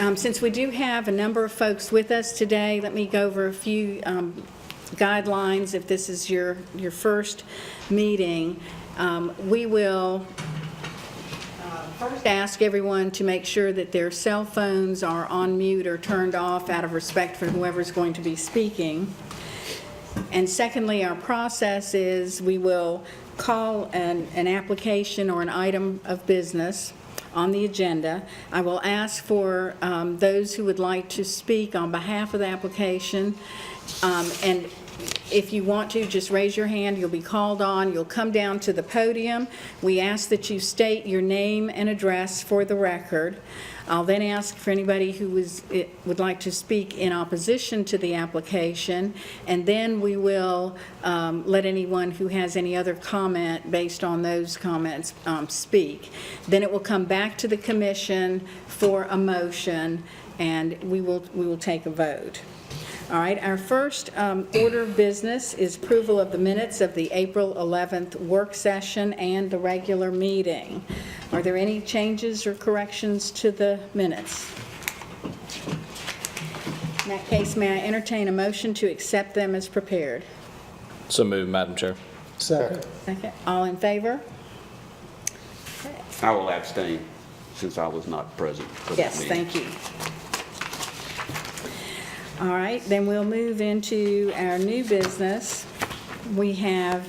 Since we do have a number of folks with us today, let me go over a few guidelines. If this is your first meeting, we will first ask everyone to make sure that their cell phones are on mute or turned off out of respect for whoever's going to be speaking. And secondly, our process is we will call an application or an item of business on the agenda. I will ask for those who would like to speak on behalf of the application. And if you want to, just raise your hand. You'll be called on. You'll come down to the podium. We ask that you state your name and address for the record. I'll then ask for anybody who would like to speak in opposition to the application, and then we will let anyone who has any other comment based on those comments speak. Then it will come back to the commission for a motion, and we will take a vote. All right, our first order of business is approval of the minutes of the April 11th work session and the regular meeting. Are there any changes or corrections to the minutes? In that case, may I entertain a motion to accept them as prepared? So moved, Madam Chair. Second. Okay, all in favor? I will abstain since I was not present for that Yes, meeting. thank you. All right, then we'll move into our new business. We have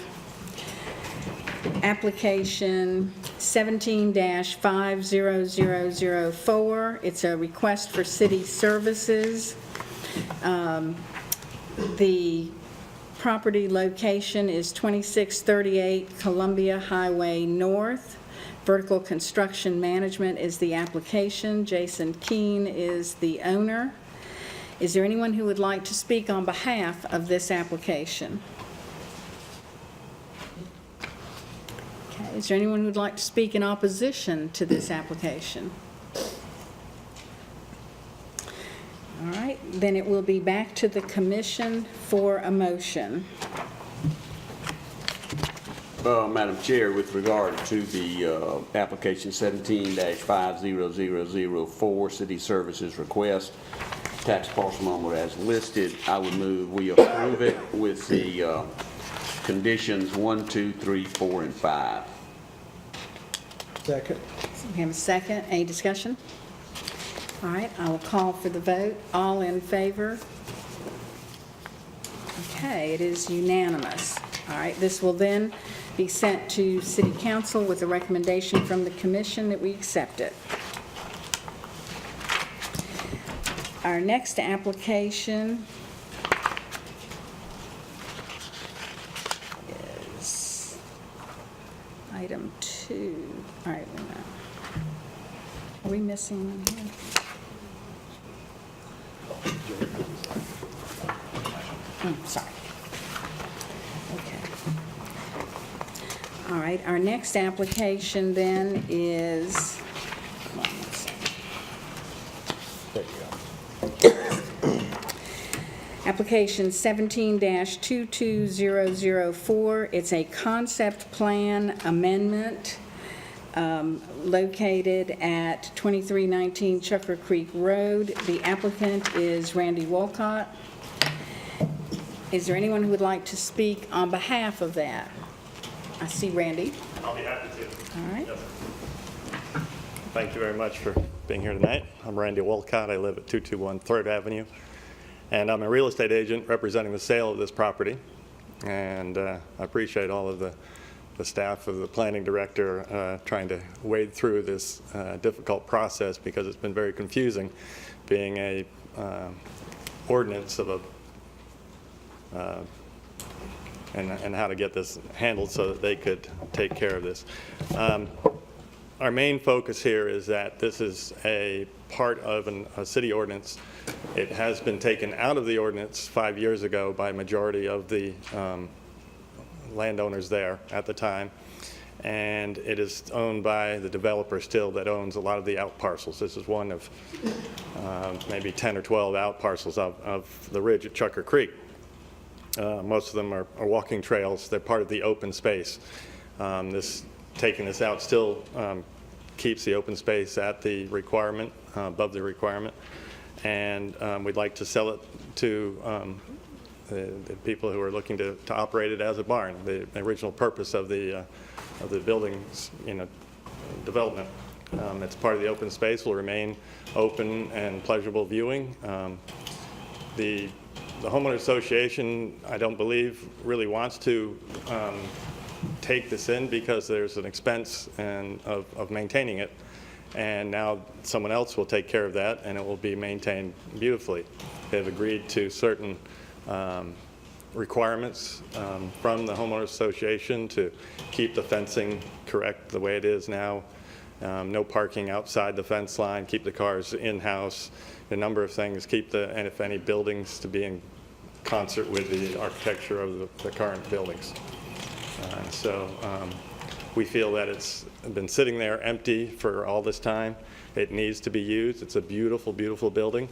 application 17-50004. It's a request for city services. The property location is 2638 Columbia Highway North. Vertical Construction Management is the application. Jason Keene is the owner. Is there anyone who would like to speak on behalf of this application? Okay. Is there anyone who would like to speak in opposition to this application? All right, then it will be back to the commission for a motion. Madam Chair, with regard to the application 17-50004 city services request, tax parcel number as listed, I would move we approve it with the conditions 1, 2, 3, 4, and 5. Second. We have a second. Any discussion? All right, I will call for the vote. All in favor? Okay, it is unanimous. All right, this will then be sent to City Council with a recommendation from the Commission that we accept it. Our next application is item 2. All right, wait a minute. Are we missing one here? Sorry. Okay. All right, our next application then is, hold on one second. There you go. Application 17-22004. It's a concept plan amendment located at 2319 Chucker Creek Road. The applicant is Randy Wolcott. Is there anyone who would like to speak on behalf of that? I see Randy. I'll be happy to. All right. Yes. Thank you very much for being here tonight. I'm Randy Wolcott. I live at 221 3rd Avenue, and I'm a real estate agent representing the sale of this property. And I appreciate all of the staff of the planning director trying to wade through this difficult process, because it's been very confusing being a ordinance of a and how to get this handled so that they could take care of this. Our main focus here is that this is a part of a city ordinance. It has been taken out of the ordinance 5 years ago by a majority of the landowners there at the time, and it is owned by the developer still that owns a lot of the out parcels. This is one of maybe 10 or 12 out parcels of the ridge at Chucker Creek. Most of them are walking trails. They're part of the open space. Taking this out still keeps the open space at the requirement, above the requirement. And we'd like to sell it to the people who are looking to operate it as a barn, the original purpose of the building's, development. It's part of the open space, will remain open and pleasurable viewing. The homeowner association, I don't believe, really wants to take this in because there's an expense of maintaining it. And now someone else will take care of that, and it will be maintained beautifully. They've agreed to certain requirements from the homeowners association to keep the fencing correct the way it is now. No parking outside the fence line, keep the cars in-house, a number of things, and if any buildings to be in concert with the architecture of the current buildings. So we feel that it's been sitting there empty for all this time. It needs to be used. It's a beautiful, beautiful building,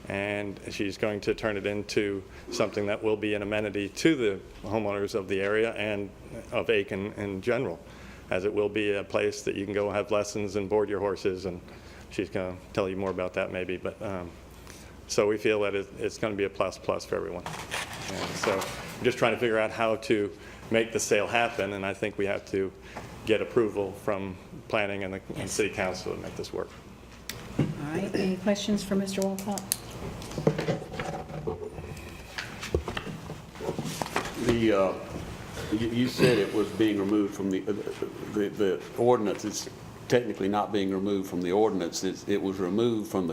and she's going to turn it into something that will be an amenity to the homeowners of the area and of Aiken in general, as it will be a place that you can go have lessons and board your horses, and she's going to tell you more about that maybe. But so we feel that it's going to be a plus for everyone. And so I'm just trying to figure out how to make the sale happen, and I think we have to get approval from planning and city council to make this work. All right, any questions for Mr. Walcott? You said it was being removed from the ordinance. It's technically not being removed from the ordinance. It was removed from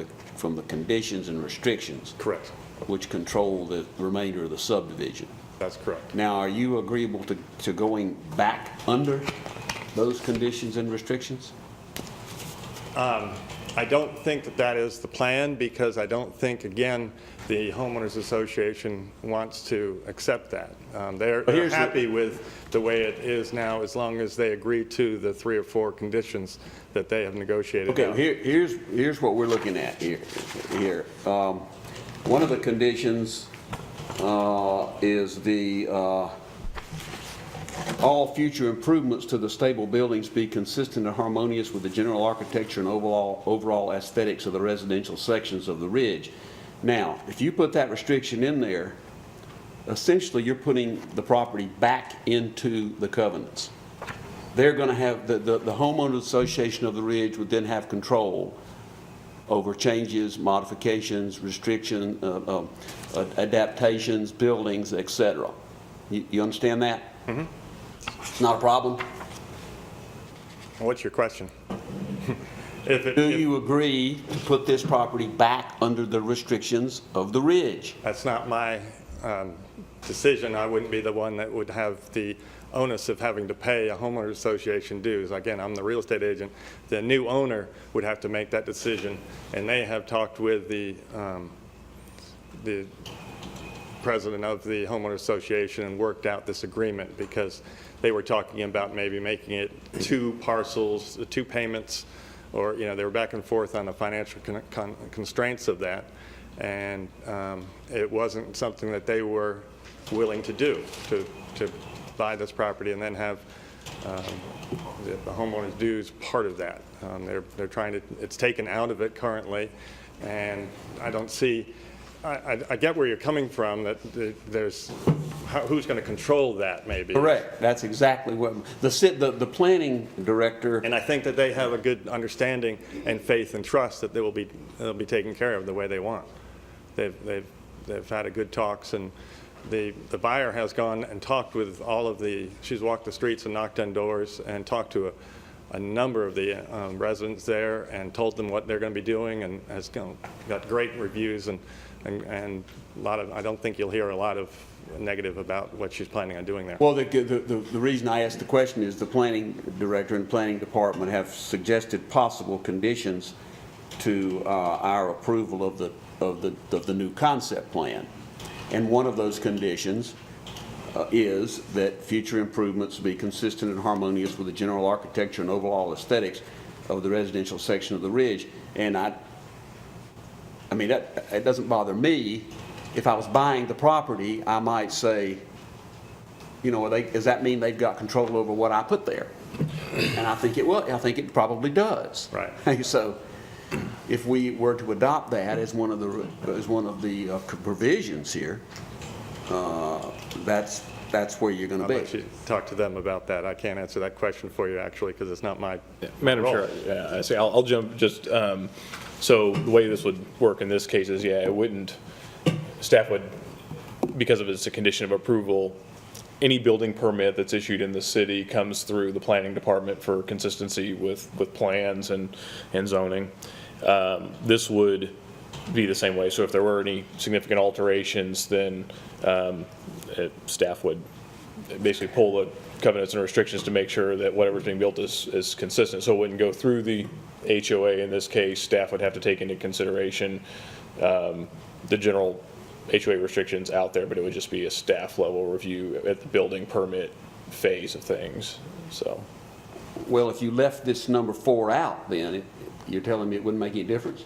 the conditions and restrictions. Correct. Which control the remainder of the subdivision. That's correct. Now, are you agreeable to going back under those conditions and restrictions? I don't think that is the plan, because I don't think, again, the homeowners association wants to accept that. They're happy with the way it is now, as long as they agree to the 3 or 4 conditions that they have negotiated. Okay, here's what we're looking at here. One of the conditions is all future improvements to the stable buildings be consistent and harmonious with the general architecture and overall aesthetics of the residential sections of the ridge. Now, if you put that restriction in there, essentially you're putting the property back into the covenants. They're going to have, the homeowners association of the ridge would then have control over changes, modifications, restriction, adaptations, buildings, etc. You understand that? Mm-hmm. It's not a problem? What's your question? Do you agree to put this property back under the restrictions of the ridge? That's not my decision. I wouldn't be the one that would have the onus of having to pay a homeowners association dues. Again, I'm the real estate agent. The new owner would have to make that decision, and they have talked with the president of the homeowners association and worked out this agreement, because they were talking about maybe making it 2 parcels, 2 payments, or they were back and forth on the financial constraints of that, and it wasn't something that they were willing to do, to buy this property and then have the homeowners dues part of that. They're trying to, it's taken out of it currently, and I don't see, I get where you're coming from, that there's, who's going to control that maybe. Correct. That's exactly what, the planning director. And I think that they have a good understanding and faith and trust that they'll be taken care of the way they want. They've had a good talks, and the buyer has gone and talked with all of she's walked the streets and knocked on doors and talked to a number of the residents there and told them what they're going to be doing, and has got great reviews, and a lot of, I don't think you'll hear a lot of negative about what she's planning on doing there. Well, the reason I asked the question is the planning director and planning department have suggested possible conditions to our approval of the new concept plan. And one of those conditions is that future improvements be consistent and harmonious with the general architecture and overall aesthetics of the residential section of the ridge. And I mean, it doesn't bother me. If I was buying the property, I might say, does that mean they've got control over what I put there? And I think it probably does. Right. So if we were to adopt that as one of the provisions here, that's where you're going to I'll be. let you talk to them about that. I can't answer that question for you, actually, because it's not my Madam role. Chair, yeah, I see, I'll jump just, so the way this would work in this case is, yeah, it wouldn't, staff would, because of it's a condition of approval, any building permit that's issued in the city comes through the planning department for consistency with plans and zoning. This would be the same way. So if there were any significant alterations, then staff would basically pull the covenants and restrictions to make sure that whatever's being built is consistent. So it wouldn't go through the HOA in this case. Staff would have to take into consideration the general HOA restrictions out there, but it would just be a staff level review at the building permit phase of things, so. Well, if you left this number 4 out, then you're telling me it wouldn't make any difference?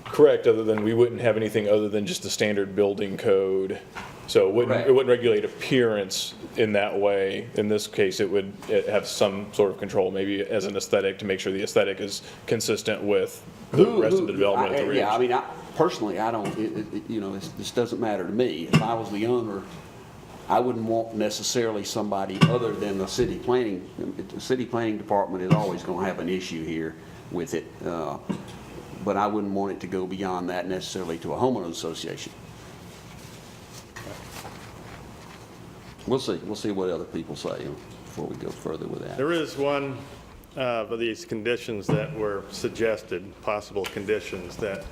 Correct, other than we wouldn't have anything other than just the standard building code. So it wouldn't regulate appearance in that way. In this case, it would have some sort of control, maybe as an aesthetic, to make sure the aesthetic is consistent with the rest of the development of the ridge. Yeah, I mean, personally, I don't, this doesn't matter to me. If I was the owner, I wouldn't want necessarily somebody other than the city planning. The city planning department is always going to have an issue here with it. But I wouldn't want it to go beyond that necessarily to a homeowners association. We'll see. We'll see what other people say before we go further with that. There is one of these conditions that were suggested, possible conditions, that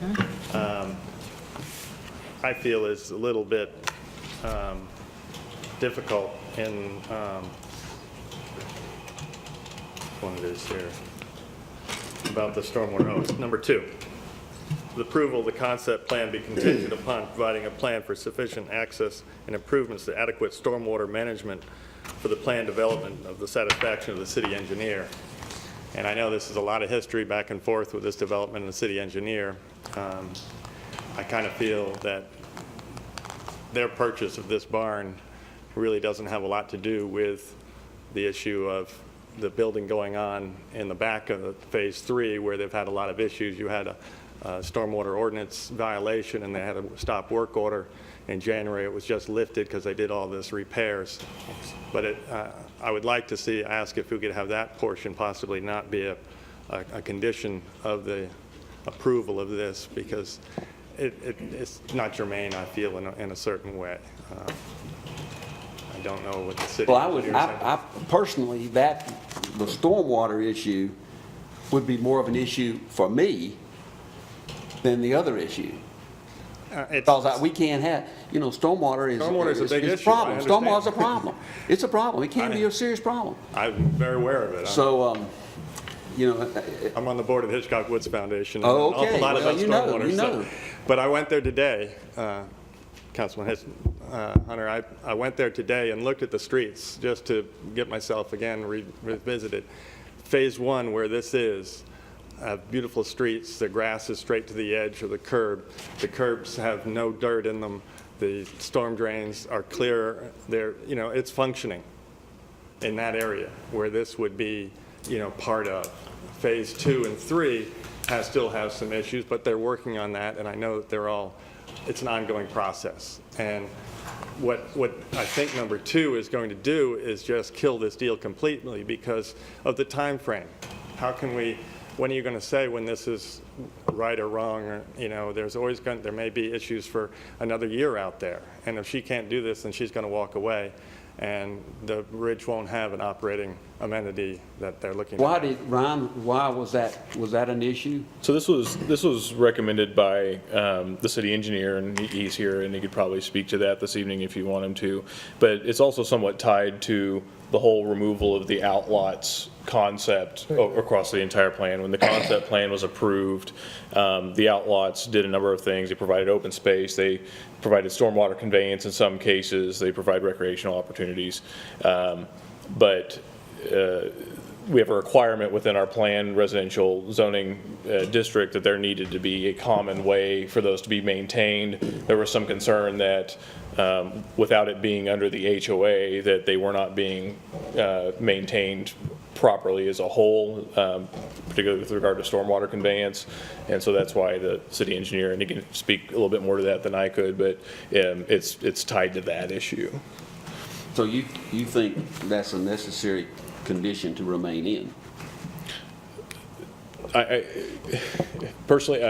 I feel is a little bit difficult in one it is here about the stormwater. Oh, it's number 2. The approval of the concept plan be contingent upon providing a plan for sufficient access and improvements to adequate stormwater management for the planned development of the satisfaction of the city engineer. And I know this is a lot of history back and forth with this development and the city engineer. I kind of feel that their purchase of this barn really doesn't have a lot to do with the issue of the building going on in the back of the phase 3, where they've had a lot of issues. You had a stormwater ordinance violation, and they had a stop work order in January. It was just lifted because they did all this repairs. But I would like to ask if we could have that portion possibly not be a condition of the approval of this, because it's not germane, I feel, in a certain way. I don't know what the city. Well, I personally, the stormwater issue would be more of an issue for me than the other issue. Because we can't have, stormwater is a big a issue. problem. I understand. Stormwater's a problem. It's a problem. It can be a serious problem. I'm very aware of it. So, I'm on the board of the Hitchcock Woods Foundation. And Oh, an awful okay. lot Well, about you know, stormwater. you know. But I went there today, Councilman Hunter. I went there today and looked at the streets just to get myself again revisited. Phase 1, where this is, beautiful streets. The grass is straight to the edge of the curb. The curbs have no dirt in them. The storm drains are clear. It's functioning in that area where this would be, part of. Phase 2 and 3 still have some issues, but they're working on that, and I know that it's an ongoing process. And what I think number 2 is going to do is just kill this deal completely because of the time frame. When are you going to say when this is right or wrong? Or, there may be issues for another year out there. And if she can't do this, then she's going to walk away, and the ridge won't have an operating amenity that they're looking why at. why was that an issue? So this was recommended by the city engineer, and he's here, and he could probably speak to that this evening if you want him to. But it's also somewhat tied to the whole removal of the outlots concept across the entire plan. When the concept plan was approved, the outlots did a number of things. They provided open space. They provided stormwater conveyance in some cases. They provide recreational opportunities. But we have a requirement within our planned residential zoning district that there needed to be a common way for those to be maintained. There was some concern that without it being under the HOA, that they were not being maintained properly as a whole, particularly with regard to stormwater conveyance. And so that's why the city engineer, and he can speak a little bit more to that than I could, but it's tied to that issue. So you think that's a necessary condition to remain in? Personally,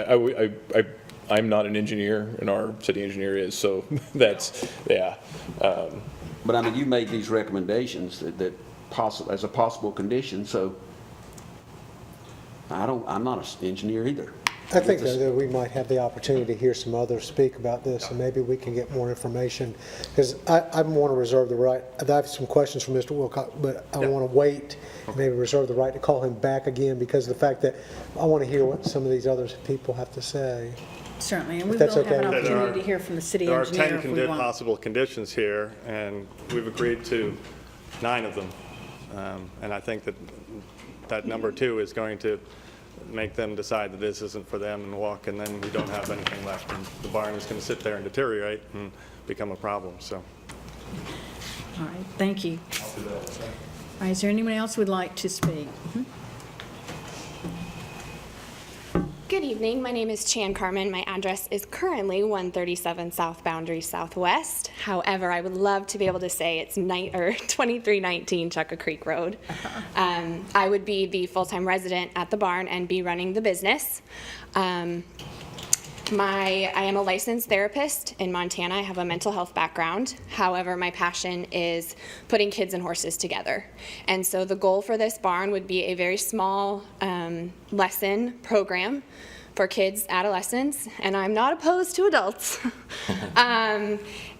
I'm not an engineer, and our city engineer is, so that's, yeah. But I mean, you made these recommendations that as a possible condition, so I'm not an engineer either. I think that we might have the opportunity to hear some others speak about this, and maybe we can get more information, because I want to reserve the right. I have some questions for Mr. Wilcox, but I want to wait and maybe reserve the right to call him back again, because of the fact that I want to hear what some of these other people have to say. Certainly, and we If will that's have an okay. opportunity to hear from the city There are engineer 10 if we want. possible conditions here, and we've agreed to 9 of them. And I think that number 2 is going to make them decide that this isn't for them and walk, and then we don't have anything left. And the barn is going to sit there and deteriorate and become a problem, so. All right, thank you. All right, is there anyone else who would like to speak? Good evening. My name is Chan Carmen. My address is currently 137 South Boundary Southwest. However, I would love to be able to say it's 2319 Chucka Creek Road. I would be the full-time resident at the barn and be running the business. I am a licensed therapist in Montana. I have a mental health background. However, my passion is putting kids and horses together. And so the goal for this barn would be a very small lesson program for kids, adolescents, and I'm not opposed to adults,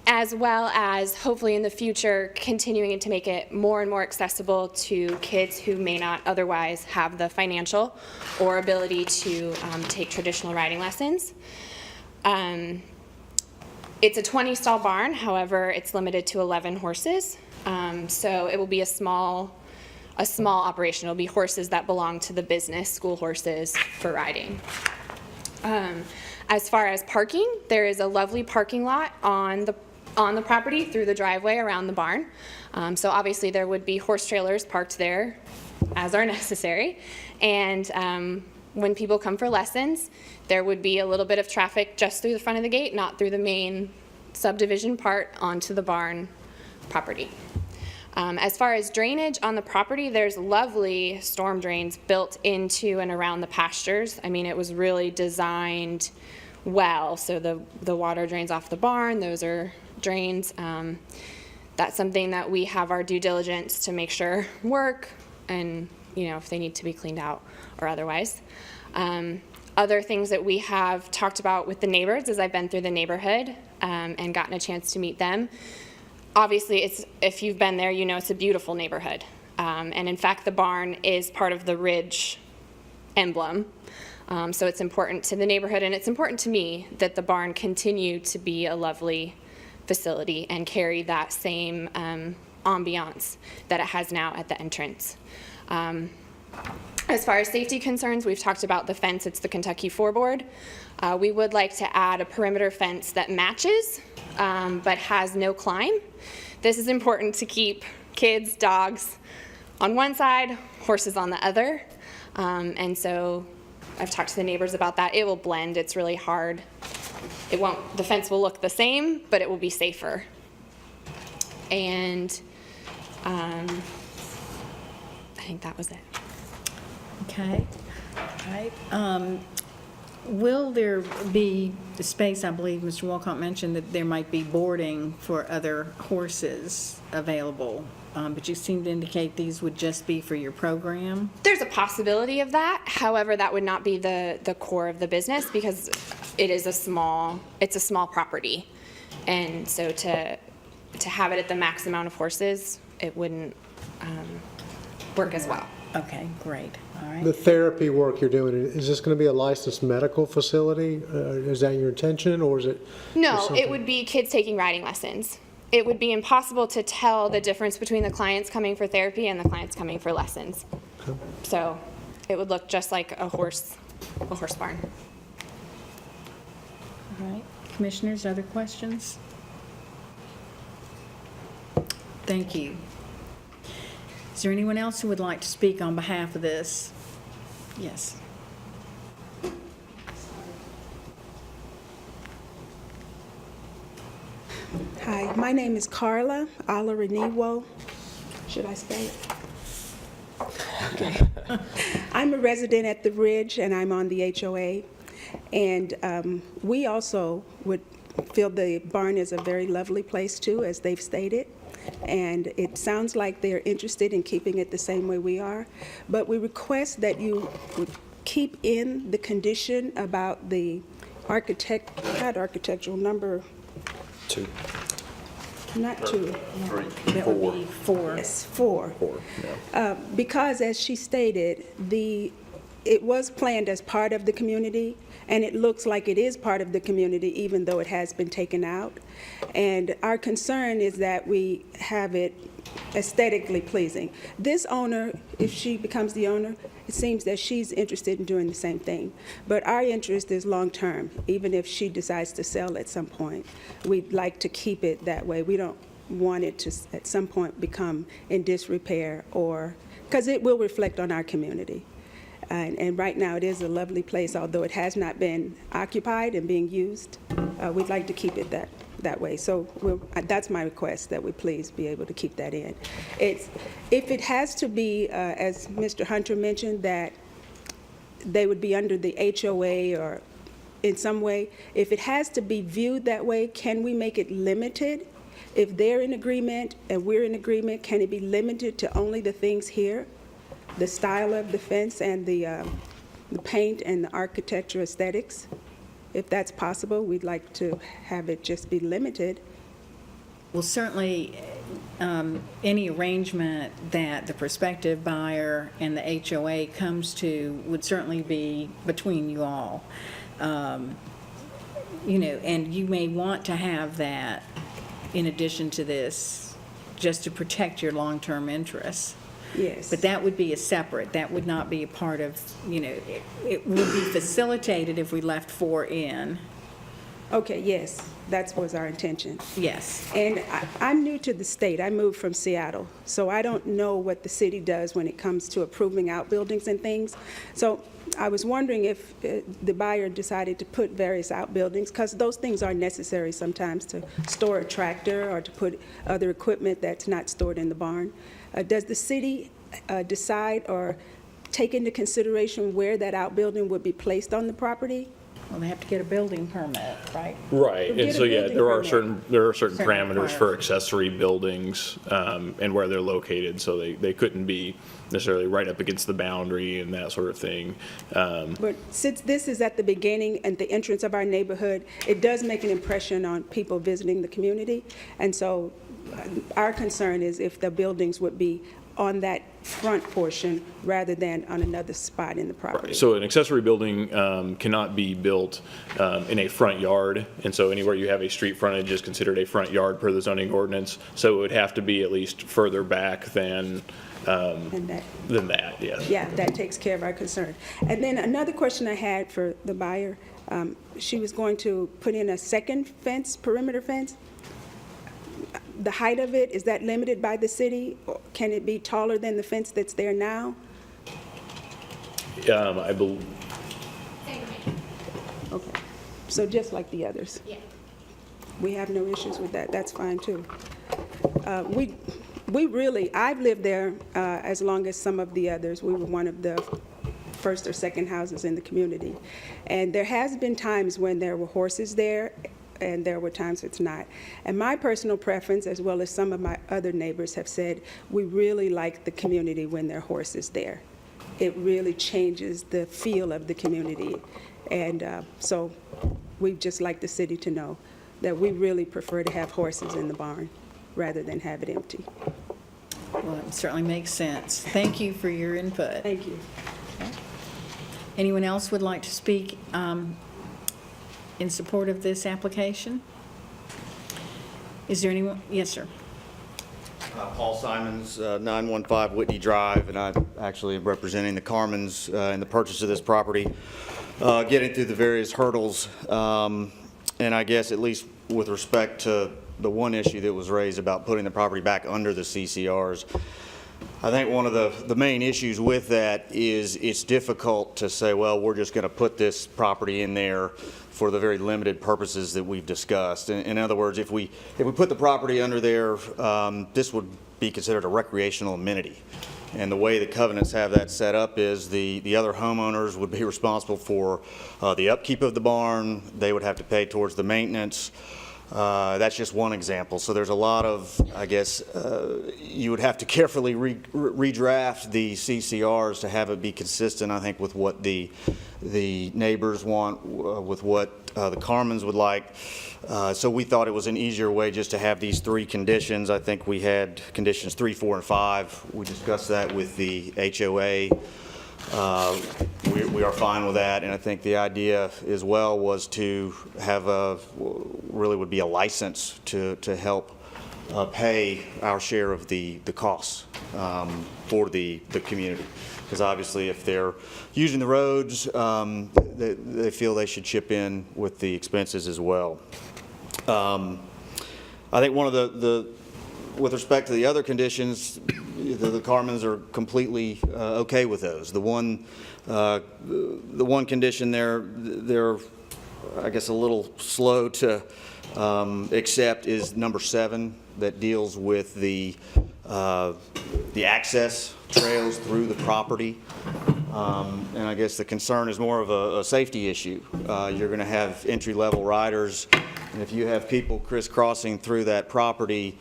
as well as hopefully in the future continuing to make it more and more accessible to kids who may not otherwise have the financial or ability to take traditional riding lessons. It's a 20-stall barn, however, it's limited to 11 horses, so it will be a small operation. It'll be horses that belong to the business, school horses for riding. As far as parking, there is a lovely parking lot on the property through the driveway around the barn. So obviously there would be horse trailers parked there as are necessary. And when people come for lessons, there would be a little bit of traffic just through the front of the gate, not through the main subdivision part onto the barn property. As far as drainage on the property, there's lovely storm drains built into and around the pastures. I mean, it was really designed well, so the water drains off the barn, those are drains. That's something that we have our due diligence to make sure work, and if they need to be cleaned out or otherwise. Other things that we have talked about with the neighbors as I've been through the neighborhood and gotten a chance to meet them. Obviously, if you've been there, it's a beautiful neighborhood. And in fact, the barn is part of the Ridge emblem. So it's important to the neighborhood, and it's important to me that the barn continue to be a lovely facility and carry that same ambiance that it has now at the entrance. As far as safety concerns, we've talked about the fence. It's the Kentucky 4-board. We would like to add a perimeter fence that matches, but has no climb. This is important to keep kids, dogs on one side, horses on the other. And so I've talked to the neighbors about that. It will blend. It's really hard. The fence will look the same, but it will be safer. And I think that was it. Okay, all right. Will there be the space, I believe Mr. Walcott mentioned that there might be boarding for other horses available, but you seem to indicate these would just be for your program? There's a possibility of that. However, that would not be the core of the business because it's a small property. And so to have it at the max amount of horses, it wouldn't work as well. Okay, great, all right. The therapy work you're doing, is this going to be a licensed medical facility? Is that your intention, or is it? No, it would be kids taking riding lessons. It would be impossible to tell the difference between the clients coming for therapy and the clients coming for lessons. So it would look just like a horse barn. All right. Commissioners, other questions? Thank you. Is there anyone else who would like to speak on behalf of this? Yes. Hi, my name is Carla Alariniwo. Should I spell it? Okay. I'm a resident at the Ridge, and I'm on the HOA. And we also would feel the barn is a very lovely place, too, as they've stated. And it sounds like they're interested in keeping it the same way we are. But we request that you would keep in the condition about the architectural number. 2. Not 2. That would be 4. Yes, 4. 4, yeah. Because as she stated, it was planned as part of the community, and it looks like it is part of the community, even though it has been taken out. And our concern is that we have it aesthetically pleasing. This owner, if she becomes the owner, it seems that she's interested in doing the same thing. But our interest is long-term. Even if she decides to sell at some point, we'd like to keep it that way. We don't want it to, at some point, become in disrepair, or, because it will reflect on our community. And right now, it is a lovely place, although it has not been occupied and being used. We'd like to keep it that way. So that's my request, that we please be able to keep that in. If it has to be, as Mr. Hunter mentioned, that they would be under the HOA or in some way, if it has to be viewed that way, can we make it limited? If they're in agreement and we're in agreement, can it be limited to only the things here? The style of the fence and the paint and the architecture aesthetics? If that's possible, we'd like to have it just be limited. Well, certainly, any arrangement that the prospective buyer and the HOA comes to would certainly be between you all. You know, and you may want to have that in addition to this, just to protect your long-term interests. Yes. But that would be a separate, that would not be a part of, you know, it would be facilitated if we left 4 in. Okay, yes, that was our intention. Yes. And I'm new to the state. I moved from Seattle, so I don't know what the city does when it comes to approving outbuildings and things. So I was wondering if the buyer decided to put various outbuildings, because those things are necessary sometimes to store a tractor or to put other equipment that's not stored in the barn. Does the city decide or take into consideration where that outbuilding would be placed on the property? Well, they have to get a building permit, right? Right, Get and a so, yeah, building there are permit. certain Certain parameters for requirements. accessory buildings, and where they're located, so they couldn't be necessarily right up against the boundary and that sort of thing. But since this is at the beginning and the entrance of our neighborhood, it does make an impression on people visiting the community. And so our concern is if the buildings would be on that front portion rather than on another spot in the property. So an accessory building cannot be built in a front yard, and so anywhere you have a street frontage is considered a front yard per the zoning ordinance, so it would have to be at least further back than And that, yes. yeah, that takes care of our concern. And then another question I had for the buyer, she was going to put in a second fence, perimeter fence. The height of it, is that limited by the city? Or can it be taller than the fence that's there now? I believe, Okay, so just like the others? Yeah. We have no issues with that, that's fine too. We really, I've lived there as long as some of the others. We were one of the first or second houses in the community. And there has been times when there were horses there, and there were times it's not. And my personal preference, as well as some of my other neighbors have said, we really like the community when there are horses there. It really changes the feel of the community. And so we'd just like the city to know that we really prefer to have horses in the barn rather than have it empty. Well, it certainly makes sense. Thank you for your input. Thank you. Anyone else would like to speak in support of this application? Is there anyone? Yes, sir. Paul Simons, 915 Whitney Drive, and I actually am representing the Carmens in the purchase of this property, getting through the various hurdles. And I guess at least with respect to the one issue that was raised about putting the property back under the CCRs, I think one of the main issues with that is it's difficult to say, well, we're just going to put this property in there for the very limited purposes that we've discussed. In other words, if we put the property under there, this would be considered a recreational amenity. And the way the covenants have that set up is the other homeowners would be responsible for the upkeep of the barn. They would have to pay towards the maintenance. That's just one example. So there's a lot of, I guess, you would have to carefully redraft the CCRs to have it be consistent, I think, with what the neighbors want, with what the Carmens would like. So we thought it was an easier way just to have these three conditions. I think we had conditions 3, 4, and 5. We discussed that with the HOA. We are fine with that, and I think the idea as well was to have really would be a license to help pay our share of the costs for the community. Because obviously if they're using the roads, they feel they should chip in with the expenses as well. I think one of the with respect to the other conditions, the Carmens are completely okay with those. The one condition they're I guess a little slow to accept is number 7, that deals with the access trails through the property. And I guess the concern is more of a safety issue. You're going to have entry-level riders, and if you have people crisscrossing through that property,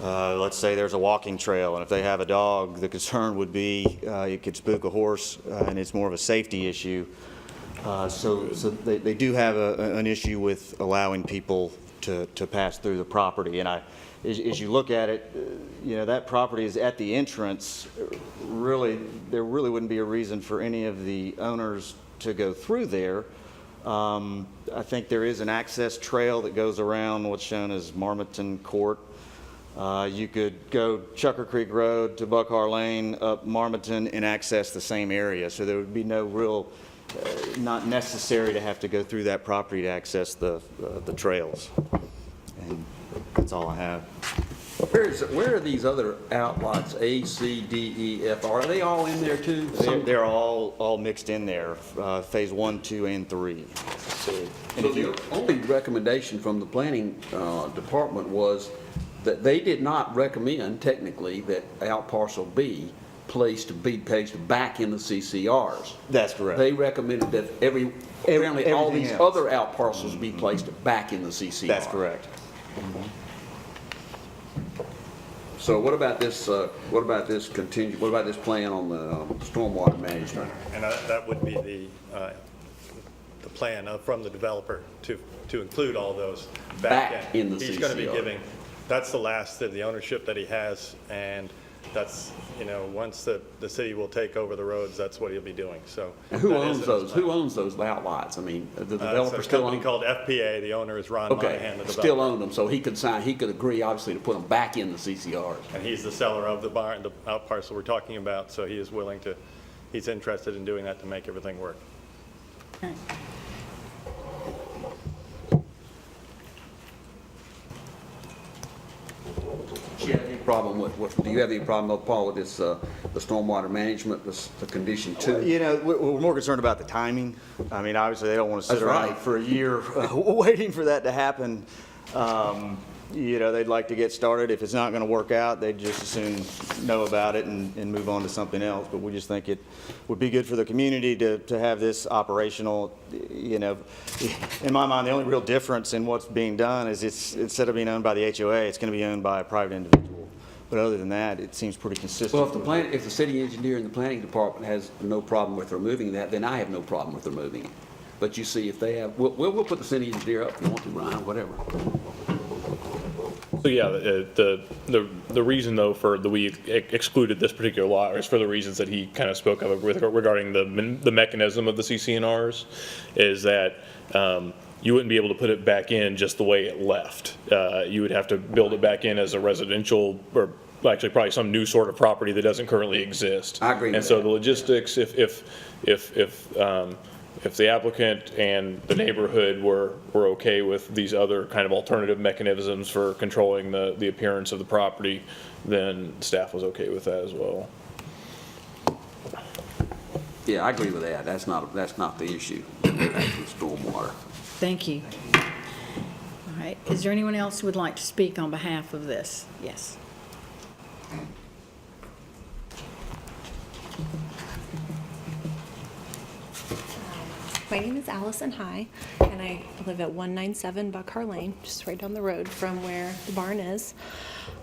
let's say there's a walking trail, and if they have a dog, the concern would be it could spook a horse, and it's more of a safety issue. So they do have an issue with allowing people to pass through the property. And as you look at it, that property is at the entrance. Really, there really wouldn't be a reason for any of the owners to go through there. I think there is an access trail that goes around what's shown as Marmaton Court. You could go Chucker Creek Road to Buckhar Lane, up Marmaton, and access the same area. So there would be no real, not necessary to have to go through that property to access the trails. And that's all I have. Where are these other outlots, A, C, D, E, F? Are they all in there too? They're all mixed in there, phase 1, 2, and 3. So the only recommendation from the planning department was that they did not recommend technically that out parcel B placed back in the CCRs. That's correct. They recommended that apparently all these else. other out parcels be placed back in the CCR. That's correct. So what about this? What about this plan on the stormwater management? And that would be the plan from the developer to include all those Back in the He's going to be CCR. giving, that's the last of the ownership that he has, and that's, once the city will take over the roads, that's what he'll be doing, so. And who that is owns in his those? plan. Who owns those outlots? I mean, the developer It's a still company owns? called FPA, the owner is Ron Monahan, the Okay, developer. still own them, so he could agree, obviously, to put them back in the CCRs. And he's the seller of the barn, the out parcel we're talking about, so he is willing to, he's interested in doing that to make everything work. Okay. Do you have any problem do you have any problem, Paul, with this, the stormwater management, the condition 2? We're more concerned about the timing. I mean, obviously, they don't want to sit That's around right. for a year waiting for that to happen. They'd like to get started. If it's not going to work out, they'd just as soon know about it and move on to something else. But we just think it would be good for the community to have this operational. In my mind, the only real difference in what's being done is it's, instead of being owned by the HOA, it's going to be owned by a private individual. But other than that, it seems pretty consistent. Well, if the city engineer and the planning department has no problem with removing that, then I have no problem with removing it. But you see, if they have, we'll put the city engineer up if you want to, Ryan, whatever. So yeah, the reason though we excluded this particular lot is for the reasons that he kind of spoke of regarding the mechanism of the CCNRs, is that you wouldn't be able to put it back in just the way it left. You would have to build it back in as a residential or well, actually probably some new sort of property that doesn't currently exist. I agree with And so that. the logistics, if the applicant and the neighborhood were okay with these other kind of alternative mechanisms for controlling the appearance of the property, then staff was okay with that as well. Yeah, I agree with that. That's not the issue, actual stormwater. Thank you. All right, is there anyone else who would like to speak on behalf of this? Yes. My name is Allison High, and I live at 197 Buckhar Lane, just right down the road from where the barn is.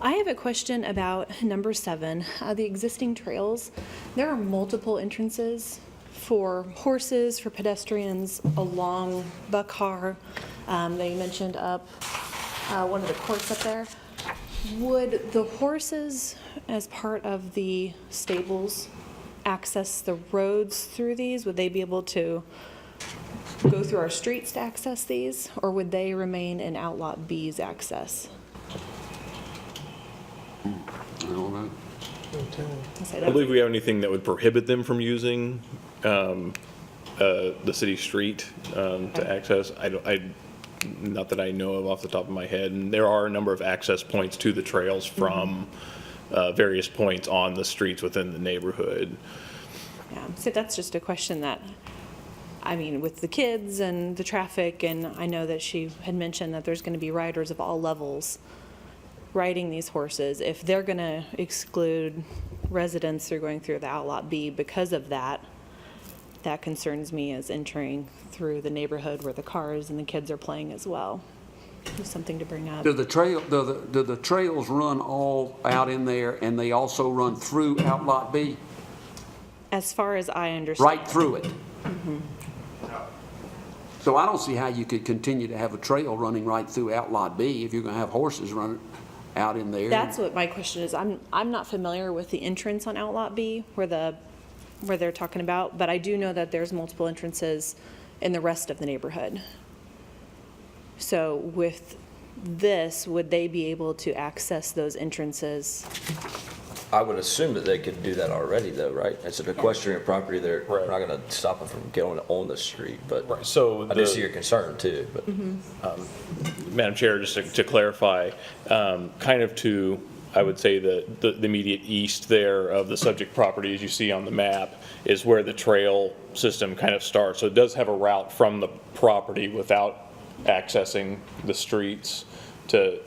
I have a question about number 7, the existing trails. There are multiple entrances for horses, for pedestrians along Buckhar. They mentioned up one of the courts up there. Would the horses, as part of the stables, access the roads through these? Would they be able to go through our streets to access these, or would they remain in Outlot B's access? I don't know. I don't believe we have anything that would prohibit them from using the city street to access. Not that I know of off the top of my head. And there are a number of access points to the trails from various points on the streets within the neighborhood. Yeah, so that's just a question that, I mean, with the kids and the traffic, and I know that she had mentioned that there's going to be riders of all levels riding these horses. If they're going to exclude residents who are going through the Outlot B because of that, that concerns me as entering through the neighborhood where the cars and the kids are playing as well. Just something to bring up. Do the trails run all out in there, and they also run through Outlot B? As far as I understand. Right through it? So I don't see how you could continue to have a trail running right through Outlot B if you're going to have horses running out in there. That's what my question is. I'm not familiar with the entrance on Outlot B where they're talking about, but I do know that there's multiple entrances in the rest of the neighborhood. So with this, would they be able to access those entrances? I would assume that they could do that already, though, right? It's an equestrian property. They're Right. not going to stop them from going on the street, but Right, so I do see your concern too. But Madam Chair, just to clarify, kind of to, I would say, the immediate east there of the subject property, as you see on the map, is where the trail system kind of starts. So it does have a route from the property without accessing the streets to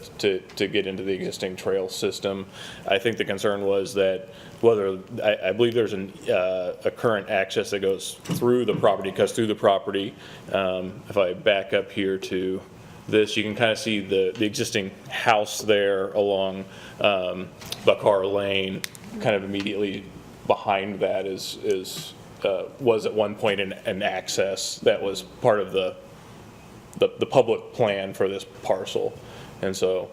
get into the existing trail system. I think the concern was that whether, I believe there's a current access that goes through the property, cuts through the property. If I back up here to this, you can kind of see the existing house there along Buckhar Lane, kind of immediately behind that was at one point an access that was part of the public plan for this parcel. And so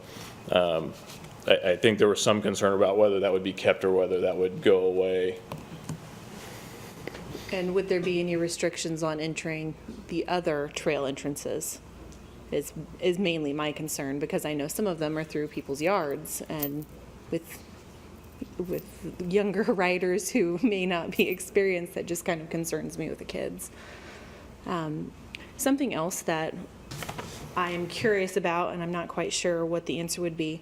I think there was some concern about whether that would be kept or whether that would go away. And would there be any restrictions on entering the other trail entrances? Is mainly my concern, because I know some of them are through people's yards, and with younger riders who may not be experienced, that just kind of concerns me with the kids. Something else that I am curious about, and I'm not quite sure what the answer would be,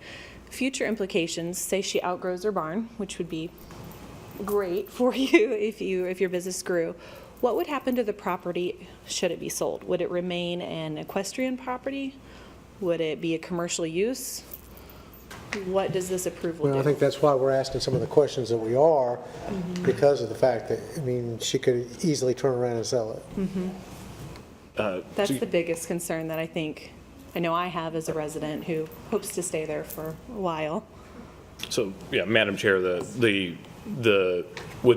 future implications. Say she outgrows her barn, which would be great for you if your business grew. What would happen to the property should it be sold? Would it remain an equestrian property? Would it be a commercial use? What does this approval do? Well, I think that's why we're asking some of the questions that we are, because of the fact that, I mean, she could easily turn around and sell it. That's the biggest concern that I know I have as a resident who hopes to stay there for a while. So, yeah, Madam Chair, when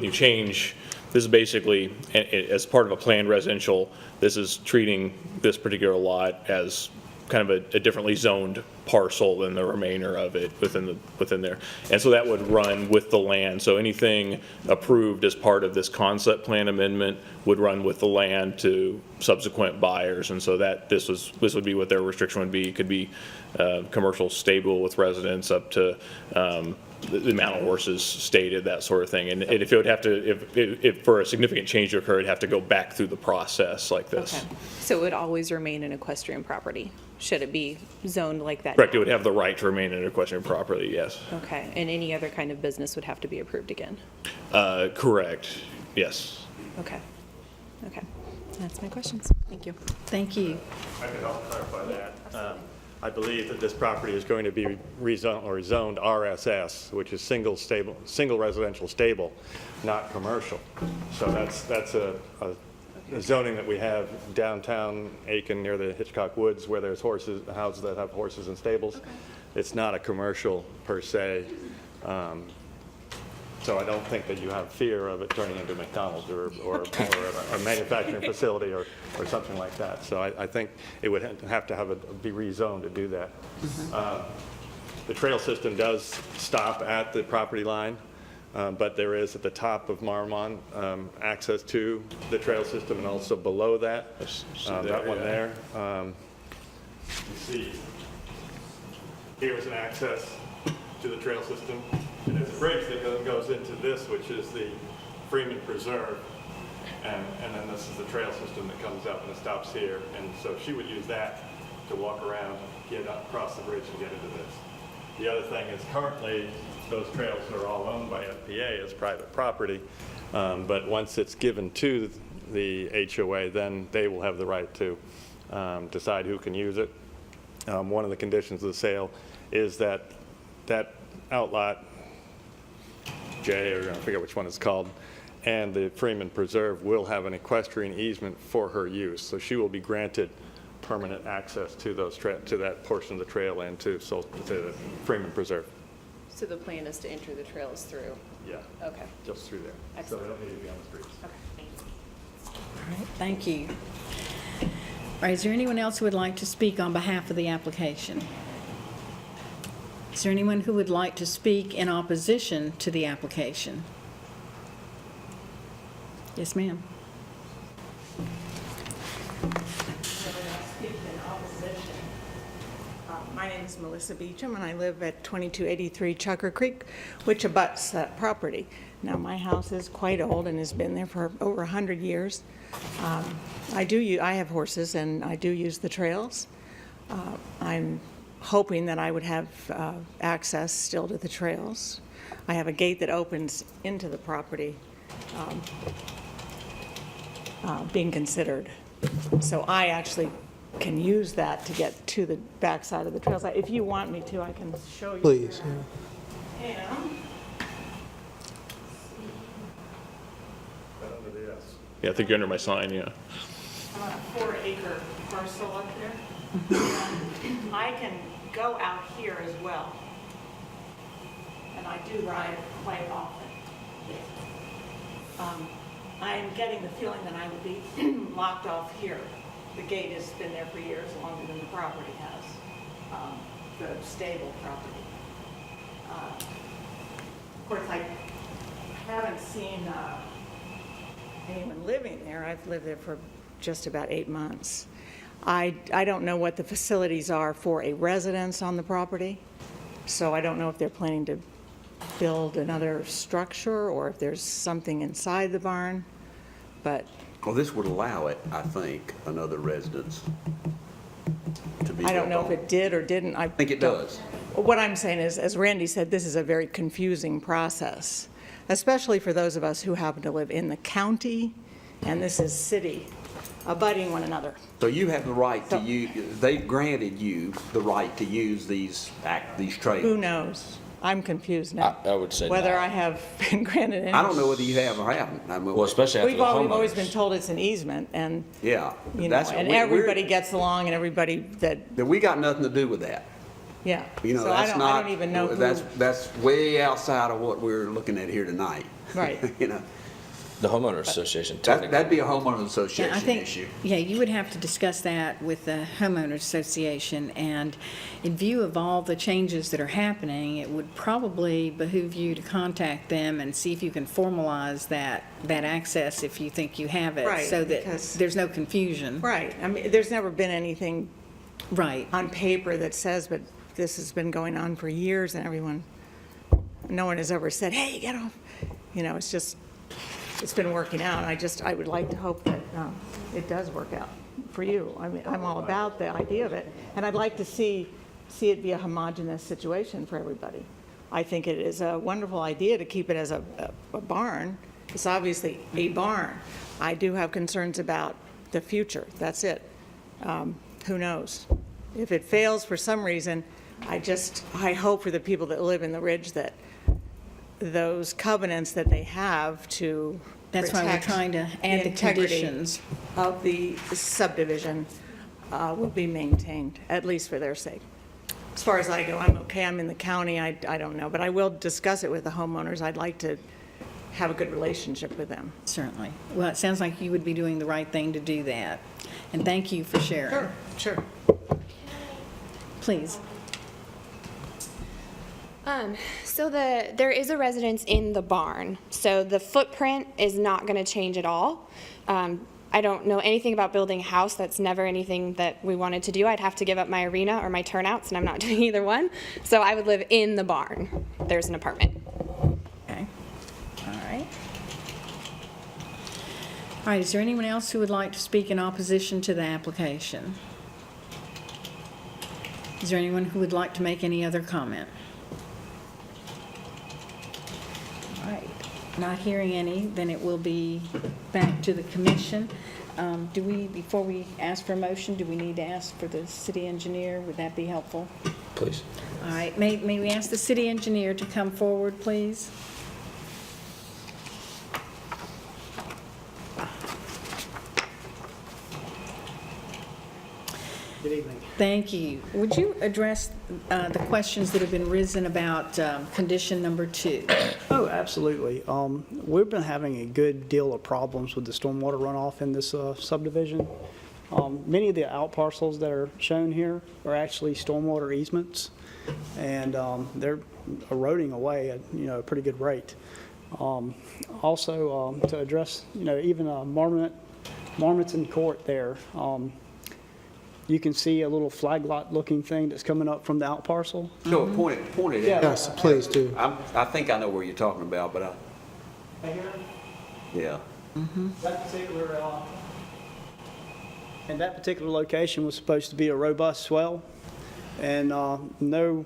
you change, this is basically, as part of a planned residential, this is treating this particular lot as kind of a differently zoned parcel than the remainder of it within there. And so that would run with the land. So anything approved as part of this concept plan amendment would run with the land to subsequent buyers. And so that this would be what their restriction would be. It could be commercial stable with residents up to the amount of horses stated, that sort of thing. And if it would have to, if for a significant change to occur, it'd have to go back through the process like this. Okay. So it would always remain an equestrian property, should it be zoned like that? Correct, it now? would have the right to remain an equestrian property, yes. Okay, and any other kind of business would have to be approved again? Correct, yes. Okay. Okay. That's my questions. Thank you. Thank you. I can help clarify that. I believe that this property is going to be rezoned or zoned RSS, which is single residential stable, not commercial. So that's a zoning that we have downtown Aiken near the Hitchcock Woods, where there's houses that have horses and stables. It's not a commercial per se. So I don't think that you have fear of it turning into McDonald's or a manufacturing facility or something like that. So I think it would have to be rezoned to do that. The trail system does stop at the property line, but there is at the top of Marmon access to the trail system, and also below that, that one there. You see, here's an access to the trail system. And there's a bridge that goes into this, which is the Freeman Preserve. And then this is the trail system that comes up and it stops here. And so she would use that to walk around, get up, cross the bridge and get into this. The other thing is currently those trails are all owned by FPA as private property. But once it's given to the HOA, then they will have the right to decide who can use it. One of the conditions of the sale is that outlot, J, or I forget which one it's called, and the Freeman Preserve will have an equestrian easement for her use. So she will be granted permanent access to to that portion of the trail and to the Freeman Preserve. So the plan is to enter the trails through? Yeah. Okay. Just through there. Excellent. So they don't need to be on the streets. Okay, thank you. All right, thank you. All right, is there anyone else who would like to speak on behalf of the application? Is there anyone who would like to speak in opposition to the application? Yes, ma'am. My name is Melissa Beecham, and I live at 2283 Chucker Creek, which abuts that property. Now, my house is quite old and has been there for over 100 years. I have horses, and I do use the trails. I'm hoping that I would have access still to the trails. I have a gate that opens into the property being considered. So I actually can use that to get to the backside of the trails. If you want me to, I can show you. Please. Yeah. Yeah, I think you're under my sign, yeah. I'm on a 4-acre parcel up there. I can go out here as well. And I do ride quite often. I'm getting the feeling that I would be locked off here. The gate has been there for years, longer than the property has, the stable property. Of course, I haven't seen anyone living there. I've lived there for just about 8 months. I don't know what the facilities are for a residence on the property, so I don't know if they're planning to build another structure or if there's something inside the barn, but Well, this would allow it, I think, another residence to be I don't know built if on. it did or didn't. I think it don't- does. What I'm saying is, as Randy said, this is a very confusing process, especially for those of us who happen to live in the county, and this is city, abutting one another. So you have the right to use, they granted you the right to use these trails. Who knows? I'm confused now. I would say Whether no. I have been granted any. I don't know whether you have or haven't. I mean, Well, especially after We've the always been homeowners. told it's an easement, and, yeah. you know, that's- and we're- everybody gets along, and everybody that, That we got nothing to do with that. yeah. You know, So I that's not. don't even know who. That's way outside of what we're looking at here tonight. Right. You know, The homeowners association, technically. that'd be a homeowners Yeah, I association think, issue. yeah, you would have to discuss that with the homeowners association, and in view of all the changes that are happening, it would probably behoove you to contact them and see if you can formalize that access if you think you have it. Right, So that because- there's no confusion. Right. I mean, there's never been anything Right. on paper that says, but this has been going on for years, and everyone No one has ever said, hey, get off. You know, it's been working out. I would like to hope that it does work out for you. I mean, I'm all about the idea of it. And I'd like to see it be a homogeneous situation for everybody. I think it is a wonderful idea to keep it as a barn. It's obviously a barn. I do have concerns about the future. That's it. Who knows? If it fails for some reason, I hope for the people that live in the Ridge that those covenants that they have to That's why we're protect trying to add the integrity conditions. of the subdivision will be maintained, at least for their sake. As far as I go, I'm okay. I'm in the county. I don't know, but I will discuss it with the homeowners. I'd like to have a good relationship with them. Certainly. Well, it sounds like you would be doing the right thing to do that. And thank you for sharing. Sure. Please. So there is a residence in the barn, so the footprint is not going to change at all. I don't know anything about building a house. That's never anything that we wanted to do. I'd have to give up my arena or my turnouts, and I'm not doing either one. So I would live in the barn. There's an apartment. Okay. All right. All right, is there anyone else who would like to speak in opposition to the application? Is there anyone who would like to make any other comment? All right, not hearing any, then it will be back to the commission. Before we ask for a motion, do we need to ask for the city engineer? Would that be helpful? Please. All right, may we ask the city engineer to come forward, please? Good evening. Thank you. Would you address the questions that have been risen about condition number 2? Oh, absolutely. We've been having a good deal of problems with the stormwater runoff in this subdivision. Many of the out parcels that are shown here are actually stormwater easements, and they're eroding away at a pretty good rate. Also, to address even Marmonton Court there. You can see a little flag lot looking thing that's coming up from the out parcel. So point it Yeah. out. Yes, please do. I think I know where you're talking about, but yeah. That particular, and that particular location was supposed to be a robust swell, and no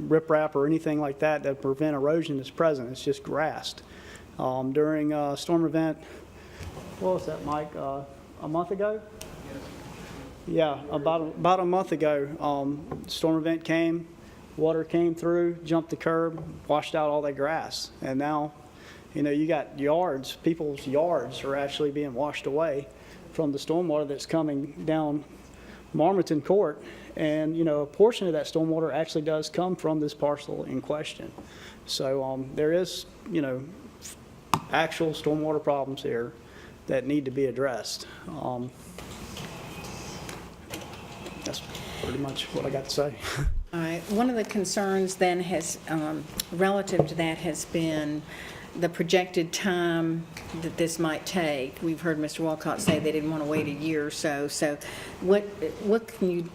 riprap or anything like that that prevent erosion is present. It's just grassed. During a storm event, what was that, Mike? A month ago? Yeah, about a month ago, storm event came, water came through, jumped the curb, washed out all that grass, and now, you got yards, people's yards are actually being washed away from the stormwater that's coming down Marmonton Court, and a portion of that stormwater actually does come from this parcel in question. So there is, actual stormwater problems here that need to be addressed. That's pretty much what I got to say. All right, one of the concerns then has, relative to that, has been the projected time that this might take. We've heard Mr. Walcott say they didn't want to wait a year or so. So what can you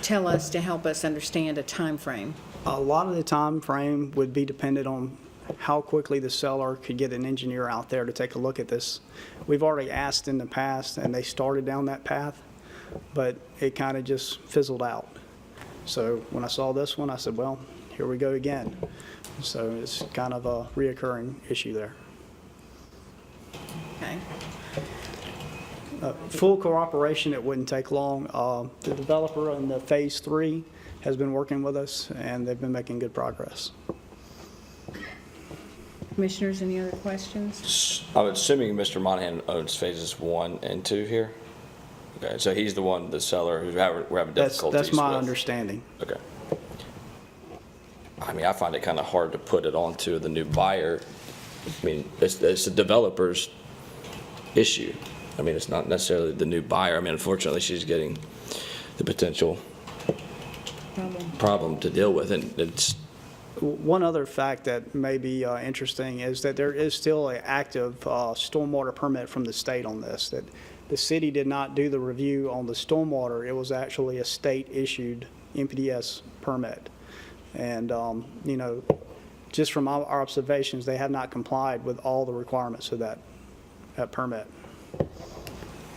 tell us to help us understand a time frame? A lot of the time frame would be dependent on how quickly the seller could get an engineer out there to take a look at this. We've already asked in the past, and they started down that path, but it kind of just fizzled out. So when I saw this one, I said, well, here we go again. So it's kind of a reoccurring issue there. Okay. Full cooperation, it wouldn't take long. The developer in the Phase 3 has been working with us, and they've been making good progress. Commissioners, any other questions? I'm assuming Mr. Monahan owns phases 1 and 2 here? Okay, so he's the one, the seller, who's we're having difficulties with. That's my understanding. Okay. I mean, I find it kind of hard to put it onto the new buyer. I mean, it's the developer's issue. I mean, it's not necessarily the new buyer. I mean, unfortunately, she's getting the potential problem to deal with, and it's. One other fact that may be interesting is that there is still an active stormwater permit from the state on this, that the city did not do the review on the stormwater. It was actually a state-issued MPDS permit. And, just from our observations, they have not complied with all the requirements of that permit.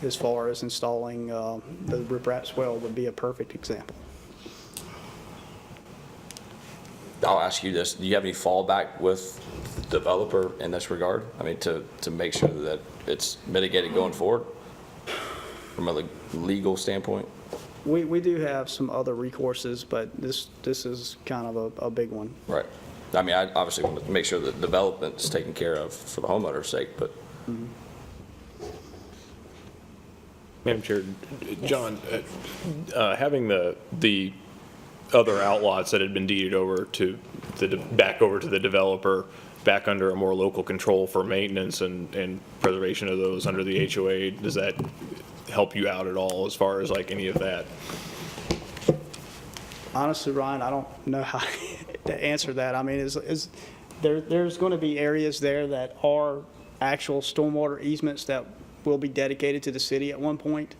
As far as installing the riprap swale would be a perfect example. I'll ask you this, do you have any fallback with the developer in this regard? I mean, to make sure that it's mitigated going forward from a legal standpoint? We do have some other recourses, but this is kind of a big one. Right. I mean, I obviously want to make sure that development's taken care of for the homeowner's sake, but. Madam Chair, John, having the other outlots that had been deeded over to back over to the developer, back under a more local control for maintenance and preservation of those under the HOA, does that help you out at all as far as like any of that? Honestly, Ryan, I don't know how to answer that. I mean, there's going to be areas there that are actual stormwater easements that will be dedicated to the city at one point.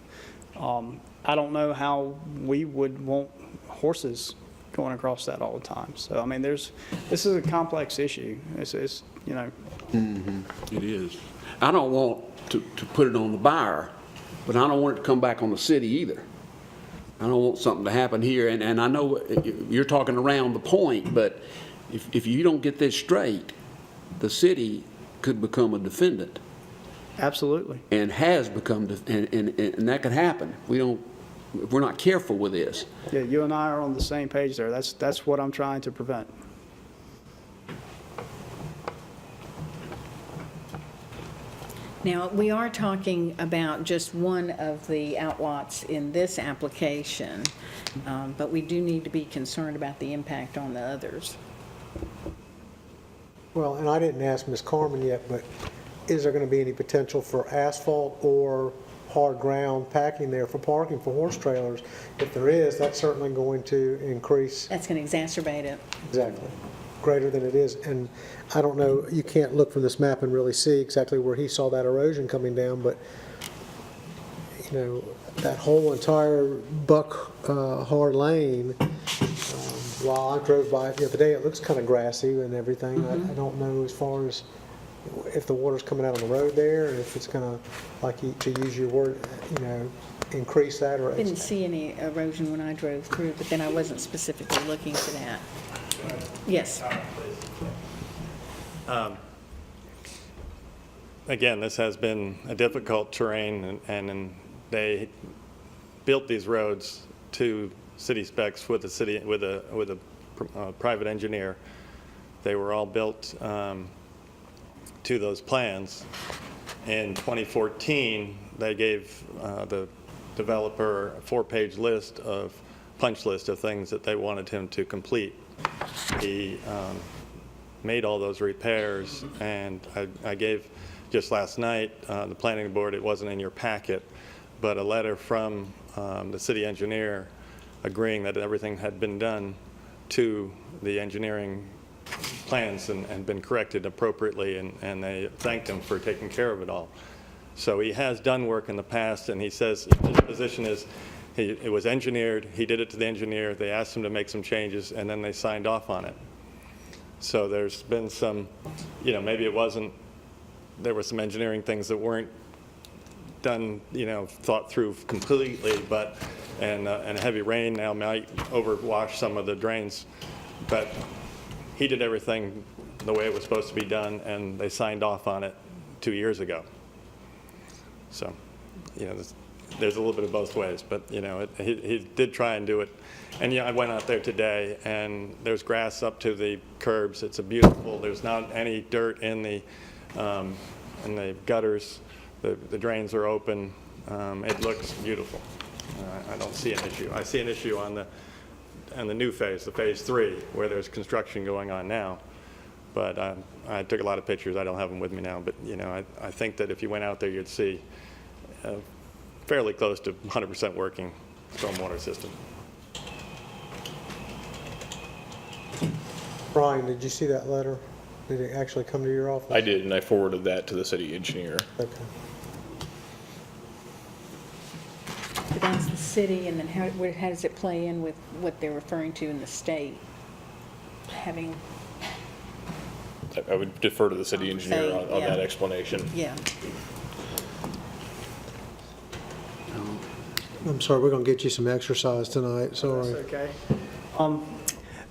I don't know how we would want horses going across that all the time. So, I mean, this is a complex issue. It's you know. It is. I don't want to put it on the buyer, but I don't want it to come back on the city either. I don't want something to happen here, and I know you're talking around the point, but if you don't get this straight, the city could become a defendant. Absolutely. And has become, and that could happen. If we're not careful with this. Yeah, you and I are on the same page there. That's what I'm trying to prevent. Now, we are talking about just one of the outlots in this application, but we do need to be concerned about the impact on the others. Well, and I didn't ask Ms. Carmen yet, but is there going to be any potential for asphalt or hard ground packing there for parking for horse trailers? If there is, that's certainly going to increase. That's going to exacerbate it. Exactly. Greater than it is. And I don't know, you can't look from this map and really see exactly where he saw that erosion coming down, but, you know, that whole entire Hard Lane, while I drove by it the other day, it looks kind of grassy and everything. I don't know as far as if the water's coming out on the road there, and if it's going to, like you, to use your word, you know, increase that or. Didn't see any erosion when I drove through, but then I wasn't specifically looking for that. Yes. Again, this has been a difficult terrain, and they built these roads to city specs with a private engineer. They were all built to those plans. In 2014, they gave the developer a 4-page punch list of things that they wanted him to complete. He made all those repairs, and I gave just last night the planning board, it wasn't in your packet, but a letter from the city engineer agreeing that everything had been done to the engineering plans and been corrected appropriately, and they thanked him for taking care of it all. So he has done work in the past, and he says his position is it was engineered, he did it to the engineer, they asked him to make some changes, and then they signed off on it. So there's been some, you know, maybe it wasn't, there were some engineering things that weren't done, you know, thought through completely, but, and heavy rain now might overwash some of the drains, but he did everything the way it was supposed to be done, and they signed off on it 2 years ago. So, you know, there's a little bit of both ways, but, you know, he did try and do it. And, yeah, I went out there today, and there's grass up to the curbs. It's a beautiful, there's not any dirt in the gutters. The drains are open. It looks beautiful. I don't see an issue. I see an issue on the new phase, the phase 3, where there's construction going on now. But I took a lot of pictures. I don't have them with me now. But, you know, I think that if you went out there, you'd see a fairly close to 100% working stormwater system. Brian, did you see that letter? Did it actually come to your office? I did, and I forwarded that to the city engineer. Okay. But that's the city, and then how does it play in with what they're referring to in the state? Having I would defer to the city engineer Say, on yeah. that explanation. Yeah. I'm sorry, we're going to get you some exercise tonight, sorry. That's okay.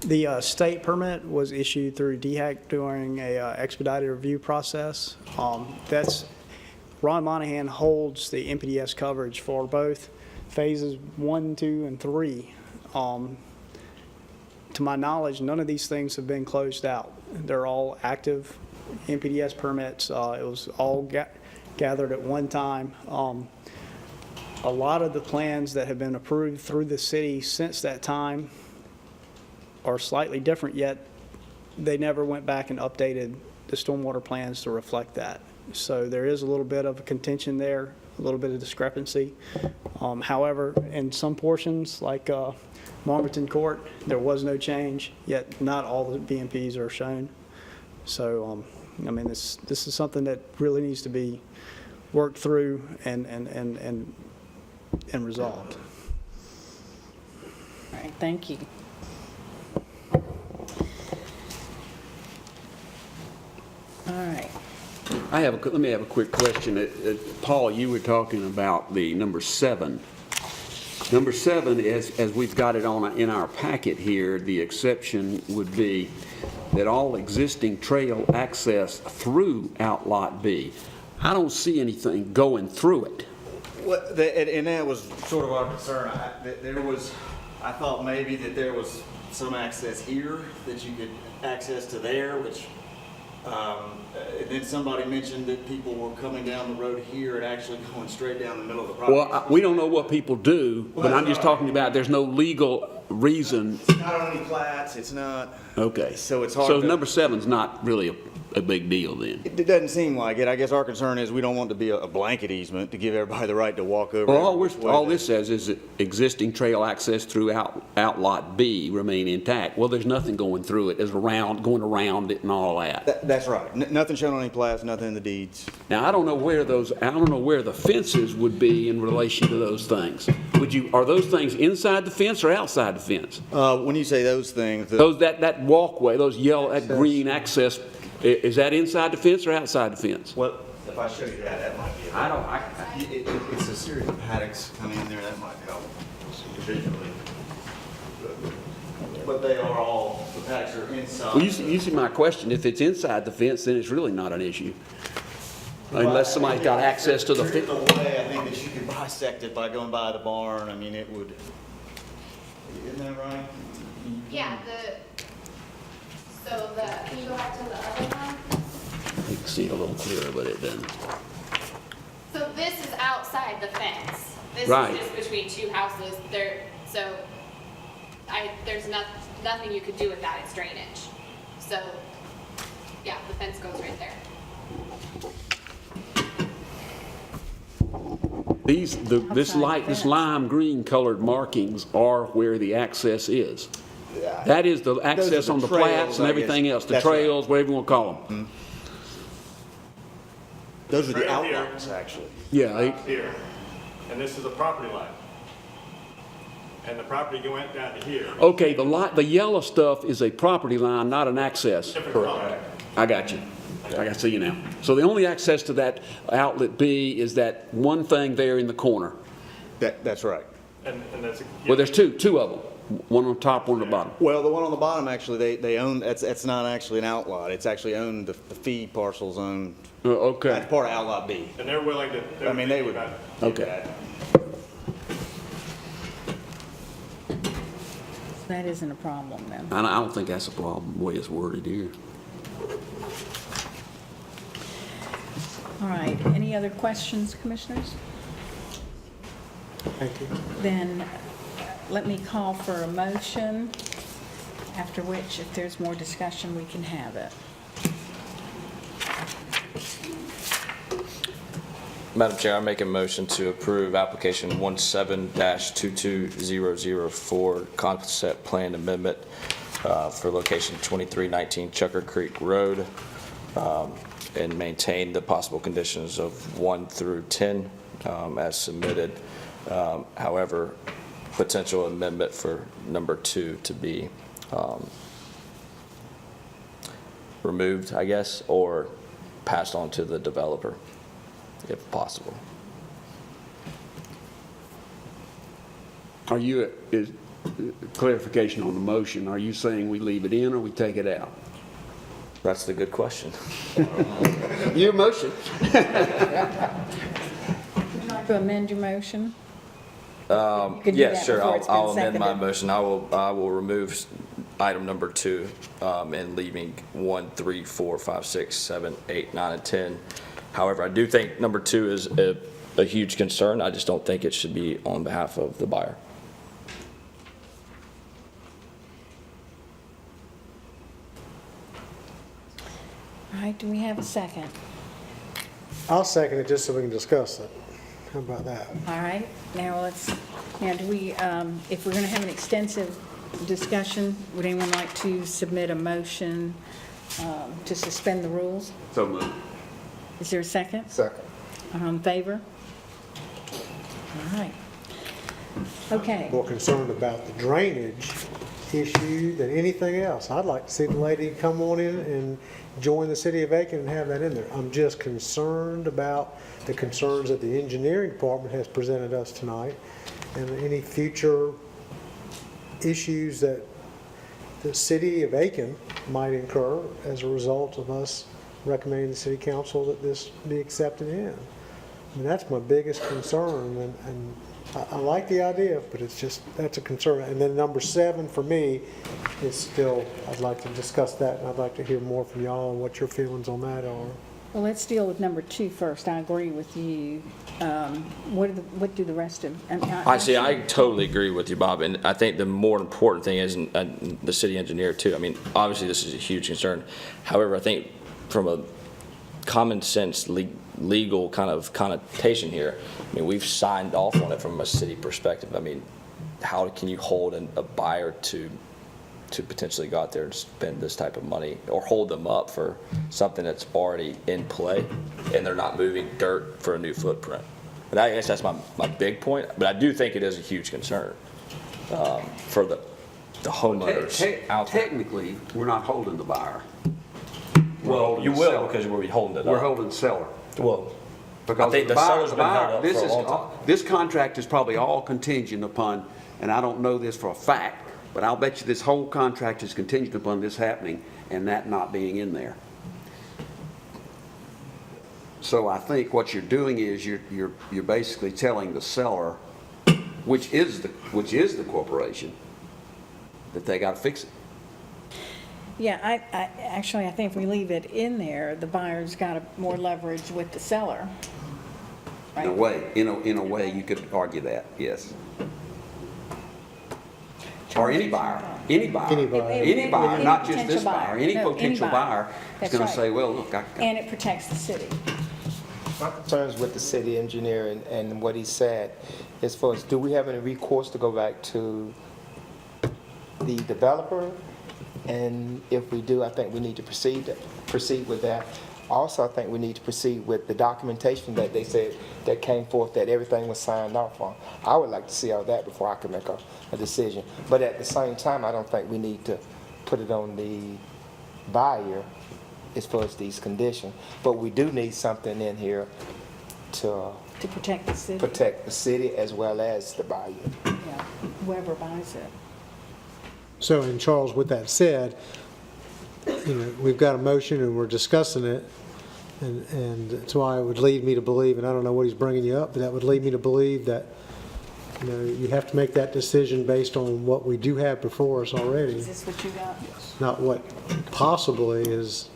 The state permit was issued through DHEC during a expedited review process. Ron Monahan holds the MPDS coverage for both phases 1, 2, and 3. To my knowledge, none of these things have been closed out. They're all active MPDS permits. It was all gathered at one time. A lot of the plans that have been approved through the city since that time are slightly different, yet they never went back and updated the stormwater plans to reflect that. So there is a little bit of a contention there, a little bit of discrepancy. However, in some portions, like Marmaton Court, there was no change, yet not all the BMPs are shown. So, I mean, this is something that really needs to be worked through and resolved. All right, thank you. All right. Let me have a quick question. Paul, you were talking about the number 7. Number 7 is, as we've got it in our packet here, the exception would be that all existing trail access through Outlot B. I don't see anything going through it. And that was sort of our concern. I thought maybe that there was some access here, that you could access to there, which, and then somebody mentioned that people were coming down the road here and actually going straight down the middle of the property. Well, we don't know what people do, but I'm just talking about there's no legal reason. It's not on any plats, it's not. Okay. So it's hard So to- number 7's not really a big deal then. It doesn't seem like it. I guess our concern is we don't want to be a blanket easement to give everybody the right to walk over. Well, which way all they- this says is that existing trail access through Outlot B remain intact. Well, there's nothing going through it, going around it and all that. That's right. Nothing shown on any plats, nothing in the deeds. Now, I don't know where the fences would be in relation to those things. Are those things inside the fence or outside the fence? When you say those things, That walkway, those yellow, that green access, is that inside the fence or outside the fence? well, if I show you that might be. It's a series of paddocks coming in there, that might help visually. But they are all, the paddocks are inside. Well, you see my question. If it's inside the fence, then it's really not an issue. Unless somebody's got access to the There is fence. a way, I think, that you could bisect it by going by the barn. I mean, it would, isn't that right? Yeah, can you go back to the other one? You can see it a little clearer, but it doesn't. So this is outside the fence. This Right. is just between two houses. There's nothing you could do with that. It's drainage. So, yeah, the fence goes right there. This lime green colored markings are where the access is. That is the access the on the trails, plats and I everything guess. else, the That's right. trails, whatever you want to call them. Those are the Right here. outlets, actually. Yeah, Here, and this is a property line. And the property went down to here. okay, the yellow stuff is a property line, not an access. Different color. I got you. I see you now. So the only access to that outlet B is that one thing there in the corner. That's right. And that's. Well, there's two of them, one on top, one on the bottom. Well, the one on the bottom, actually, they own, that's not actually an outlot. It's actually owned, the fee parcel's owned. Okay, That's part of outlot B. And they're willing to. I mean, they would. okay. That isn't a problem then. I don't think that's a problem, the way it's worded here. All right, any other questions, commissioners? Thank you. Then let me call for a motion, after which, if there's more discussion, we can have it. Madam Chair, I make a motion to approve application 17-22004 concept plan amendment for location 2319 Chucker Creek Road, and maintain the possible conditions of 1 through 10 as submitted. However, potential amendment for number 2 to be removed, I guess, or passed on to the developer, if possible. Are you, clarification on the motion, are you saying we leave it in or we take it out? That's the good question. Your motion. Would you like to amend your motion? You could do Yeah, that sure, before it's been I'll amend my seconded. motion. I will remove item number 2, and leaving 1, 3, 4, 5, 6, 7, 8, 9, and 10. However, I do think number 2 is a huge concern. I just don't think it should be on behalf of the buyer. All right, do we have a second? I'll second it just so we can discuss it. How about that? All right, now do we, if we're going to have an extensive discussion, would anyone like to submit a motion to suspend the rules? So moved. Is there a second? Second. All in favor? All right. Okay. More concerned about the drainage issue than anything else. I'd like to see the lady come on in and join the city of Aiken and have that in there. I'm just concerned about the concerns that the engineering department has presented us tonight and any future issues that the city of Aiken might incur as a result of us recommending to the city council that this be accepted in. I mean, that's my biggest concern, and I like the idea, but it's just, that's a concern. And then number 7 for me is still, I'd like to discuss that, and I'd like to hear more from y'all and what your feelings on that are. Well, let's deal with number 2 first. I agree with you. What do the rest of? I see, I totally agree with you, Bob, and I think the more important thing is the city engineer too. I mean, obviously this is a huge concern. However, I think from a common sense legal kind of connotation here, I mean, we've signed off on it from a city perspective. I mean, how can you hold a buyer to potentially go out there and spend this type of money or hold them up for something that's already in play and they're not moving dirt for a new footprint? And I guess that's my big point, but I do think it is a huge concern for the homeowners out there. Technically, we're not holding the buyer. Well, you will because we'll be holding it up. We're holding the seller. Well, Because I think the seller's been held up this for a is long time. This contract is probably all contingent upon, and I don't know this for a fact, but I'll bet you this whole contract is contingent upon this happening and that not being in there. So I think what you're doing is you're basically telling the seller, which is the corporation, that they got to fix it. Yeah, I think if we leave it in there, the buyer's got more leverage with the seller. In a way, you could argue that, yes. Or any buyer, Any buyer. not just potential this buyer, any No, potential buyer is That's going to right. say, well, look, And it protects the city. My concerns with the city engineer and what he said, as far as, do we have any recourse to go back to the developer? And if we do, I think we need to proceed with that. Also, I think we need to proceed with the documentation that they said that came forth, that everything was signed off on. I would like to see all that before I can make a decision. But at the same time, I don't think we need to put it on the buyer as far as these conditions. But we do need something in here to protect the city. protect the city as well as the buyer. Yeah, whoever buys it. So, and Charles, with that said, we've got a motion and we're discussing it, and that's why it would lead me to believe, and I don't know what he's bringing you up, but that would lead me to believe that, you have to make that decision based on what we do have before us already, Is this what you got? not what possibly is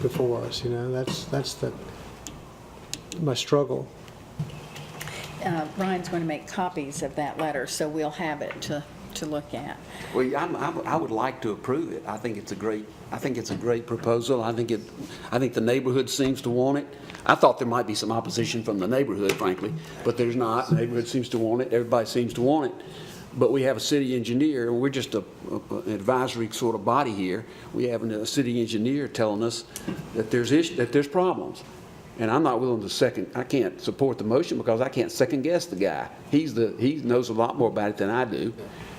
before us, that's my struggle. Ryan's going to make copies of that letter, so we'll have it to look at. well, I would like to approve it. I think it's a great proposal. I think the neighborhood seems to want it. I thought there might be some opposition from the neighborhood, frankly, but there's not. The neighborhood seems to want it. Everybody seems to want it. But we have a city engineer, and we're just an advisory sort of body here. We have a city engineer telling us that there's problems. And I'm not willing to I can't support the motion because I can't second guess the guy. He knows a lot more about it than I do.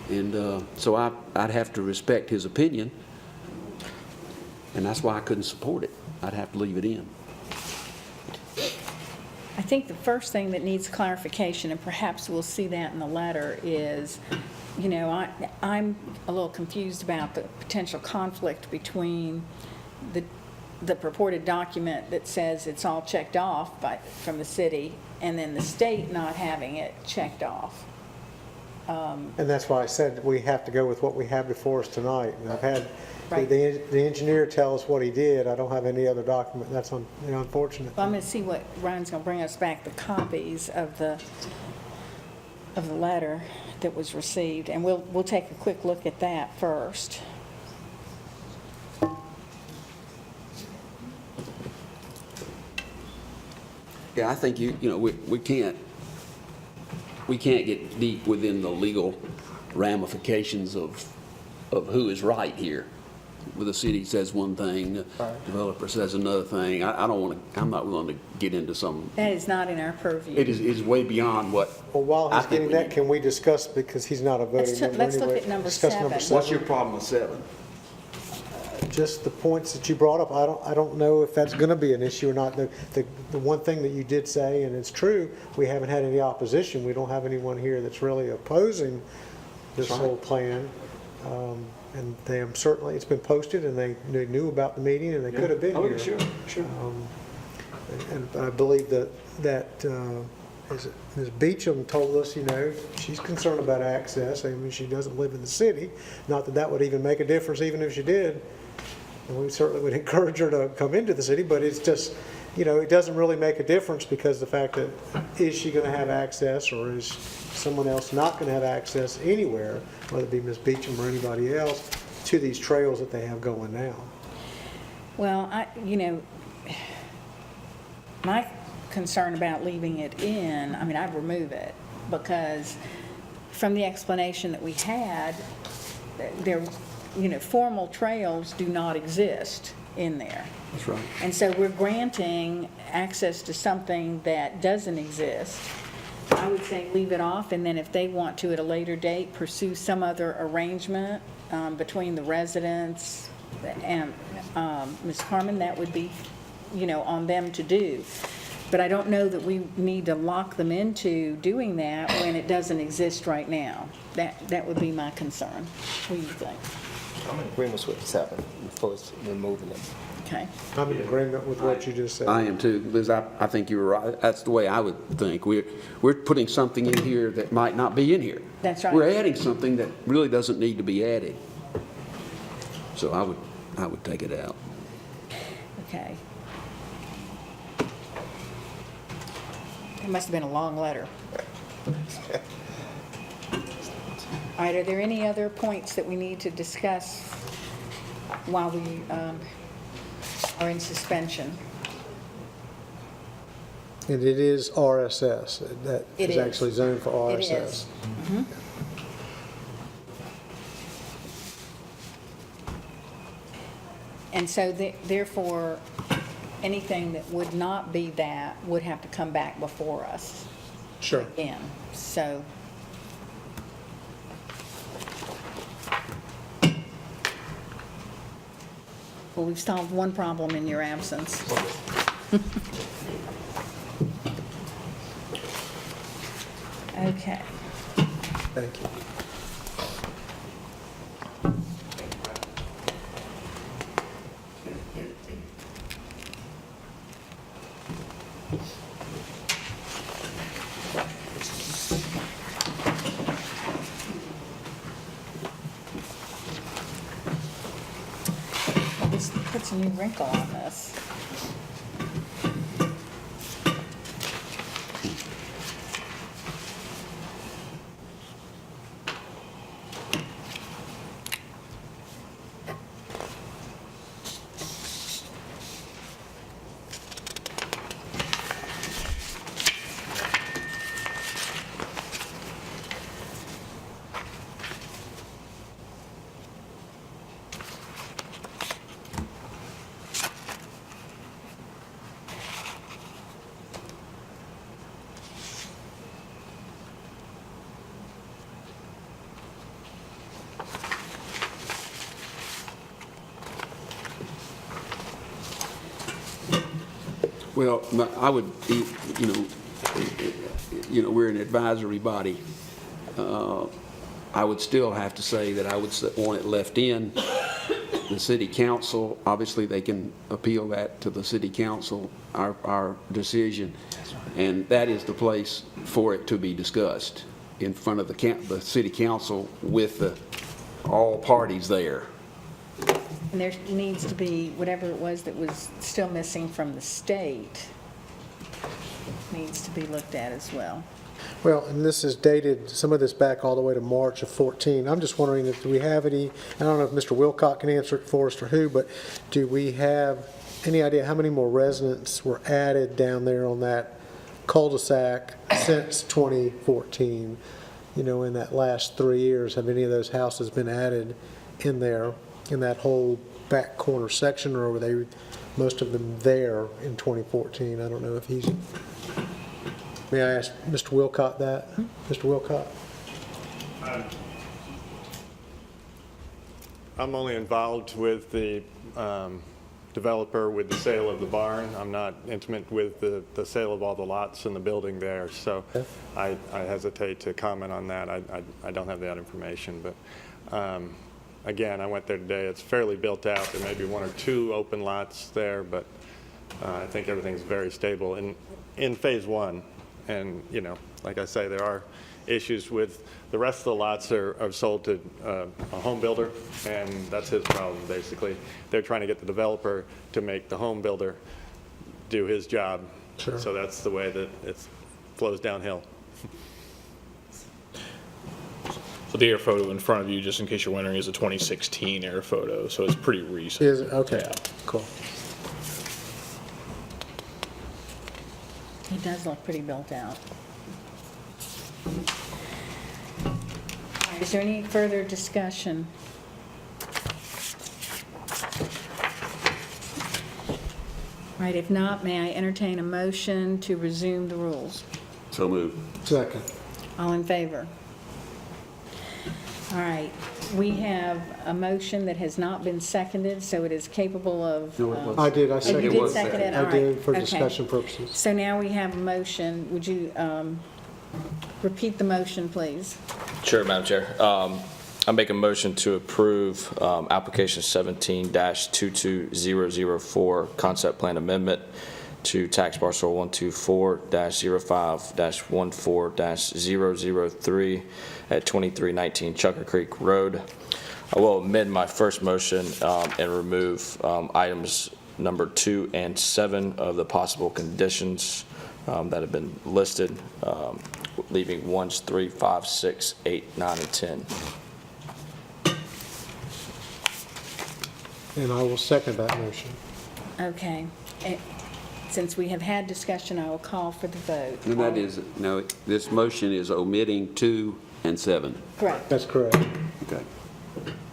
And so I'd have to respect his opinion. And that's why I couldn't support it. I'd have to leave it in. I think the first thing that needs clarification, and perhaps we'll see that in the letter, is, I'm a little confused about the potential conflict between the purported document that says it's all checked off from the city, and then the state not having it checked off. And that's why I said we have to go with what we have before us tonight. And I've had Right. the engineer tell us what he did. I don't have any other document. That's unfortunate. Well, I'm going to see what, Ryan's going to bring us back the copies of the letter that was received, and we'll take a quick look at that first. Yeah, I think we can't get deep within the legal ramifications of who is right here. Where the city says one thing, the developer says another thing. I'm not willing to get into some. That is not in our purview. It is way beyond what. Well, while I he's think getting we that, need. can we discuss, because he's not a voting member Let's look anyway, at number discuss number 7. What's your problem with 7? Just the points that you brought up. I don't know if that's going to be an issue or not. The one thing that you did say, and it's true, we haven't had any opposition. We don't have anyone here that's really opposing this That's right. whole plan. And they certainly, it's been posted, and they knew about the meeting, and they could have been Oh, here. sure. And I believe that Ms. Beecham told us, she's concerned about access. I mean, she doesn't live in the city. Not that would even make a difference, even if she did. And we certainly would encourage her to come into the city, but it's just, it doesn't really make a difference, because the fact that, is she going to have access, or is someone else not going to have access anywhere, whether it be Ms. Beecham or anybody else, to these trails that they have going now? Well, my concern about leaving it in, I'd remove it, because from the explanation that we had, formal trails do not exist in there. That's right. And so we're granting access to something that doesn't exist. I would say leave it off, and then if they want to at a later date pursue some other arrangement between the residents and Ms. Carmen, that would be, on them to do. But I don't know that we need to lock them into doing that when it doesn't exist right now. That would be my concern. What do you think? I'm in agreement with 7, before it's removing it. Okay. I'm in agreement with what you just said. I am too, Liz. I think you were right. That's the way I would think. We're putting something in here that might not be in here. That's right. We're adding something that really doesn't need to be added. So I would take it out. Okay. It must have been a long letter. All right, are there any other points that we need to discuss while we are in suspension? And it is RSS. That It is is. actually zoned for RSS. It is. Mhm. And so therefore, anything that would not be that would have to come back before us Sure. again. So, well, we've solved one problem in your absence. Okay. Thank you. Well, this puts a new wrinkle on this. Well, I would, we're an advisory body. I would still have to say that I would want it left in. The city council, obviously, they can appeal that to the city council, our decision, and that is the place for it to be discussed in front of the city council with all parties there. And there needs to be whatever it was that was still missing from the state needs to be looked at as well. Well, and this is dated, some of this back all the way to March of 14. I'm just wondering if do we have any, I don't know if Mr. Wilcott can answer it for us or who, but do we have any idea how many more residents were added down there on that cul-de-sac since 2014? In that last 3 years, have any of those houses been added in there, in that whole back corner section, or were they, most of them there in 2014? I don't know if he's... May I ask Mr. Wilcott that? Mr. Wilcott? I'm only involved with the developer with the sale of the barn. I'm not intimate with the sale of all the lots in the building there, so I hesitate to comment on that. I don't have that information, but again, I went there today. It's fairly built out. There may be 1 or 2 open lots there, but I think everything's very stable in phase 1. And, like I say, there are issues with the rest of the lots are sold to a home builder, and that's his problem, basically. They're trying to get the developer to make the home builder do his job. Sure. So that's the way that it flows downhill. So the air photo in front of you, just in case you're wondering, is a 2016 air photo, so it's pretty recent. Is it? Okay, Yeah. cool. It does look pretty built out. All right, is there any further discussion? All right, if not, may I entertain a motion to resume the rules? So moved. Second. All in favor? All right, we have a motion that has not been seconded, so it is capable of... No, it wasn't. I did, I Oh, seconded. you did second it? All I did, right. for Okay. discussion purposes. So now we have a motion. Would you repeat the motion, please? Sure, Madam Chair. I make a motion to approve application 17-22004 concept plan amendment to tax parcel 124-05-14-003 at 2319 Chucker Creek Road. I will amend my first motion and remove items number 2 and 7 of the possible conditions that have been listed, leaving 1s, 3, 5, 6, 8, 9, and 10. And I will second that motion. Okay. Since we have had discussion, I will call for the vote. And that is, no, this motion is omitting 2 and 7. Correct. That's correct. Okay.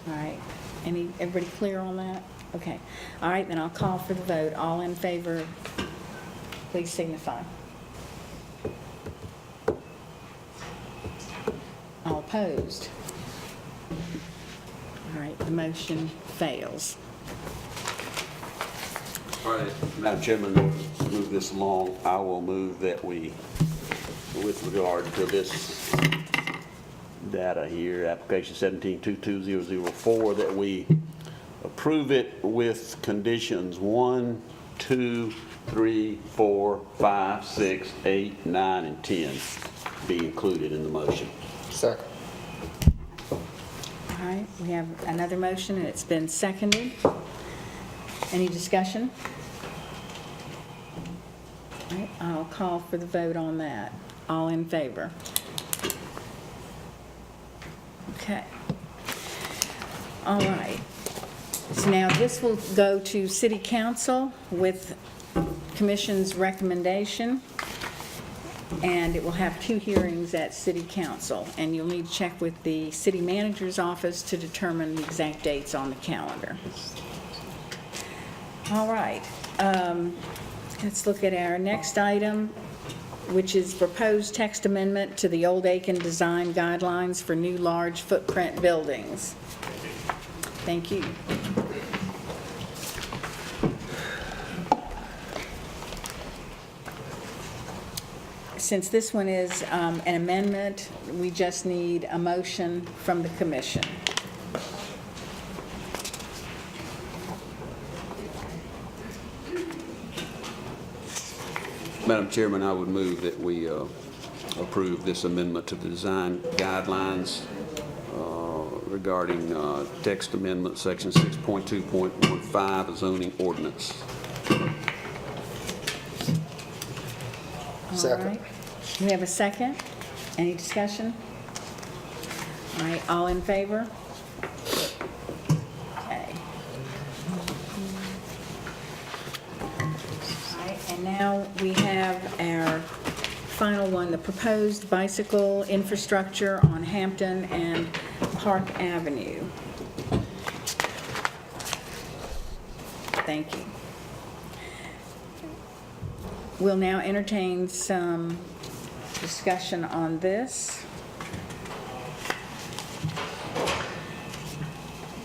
All right. Everybody clear on that? Okay. All right, then I'll call for the vote. All in favor, please signify. All opposed? All right, the motion fails. All right, Madam Chairman, to move this along, I will move that we, with regard to this data here, application 17-22004, that we approve it with conditions 1, 2, 3, 4, 5, 6, 8, 9, and 10 be included in the motion. Second. All right, we have another motion, and it's been seconded. Any discussion? All right, I'll call for the vote on that. All in favor? Okay. All right. So now this will go to City Council with Commission's recommendation, and it will have 2 hearings at City Council, and you'll need to check with the City Manager's office to determine the exact dates on the calendar. All right, let's look at our next item, which is proposed text amendment to the Old Aiken Design Guidelines for new large footprint buildings. Thank you. since this one is an amendment, we just need a motion from the commission. Madam Chairman, I would move that we approve this amendment to the design guidelines regarding text amendment, section 6.2.15 of zoning ordinance. All right. Do we have a second? Any discussion? All right, all in favor? Okay. All right, and now we have our final one, the proposed bicycle infrastructure on Hampton and Park Avenue. Thank you. We'll now entertain some discussion on this.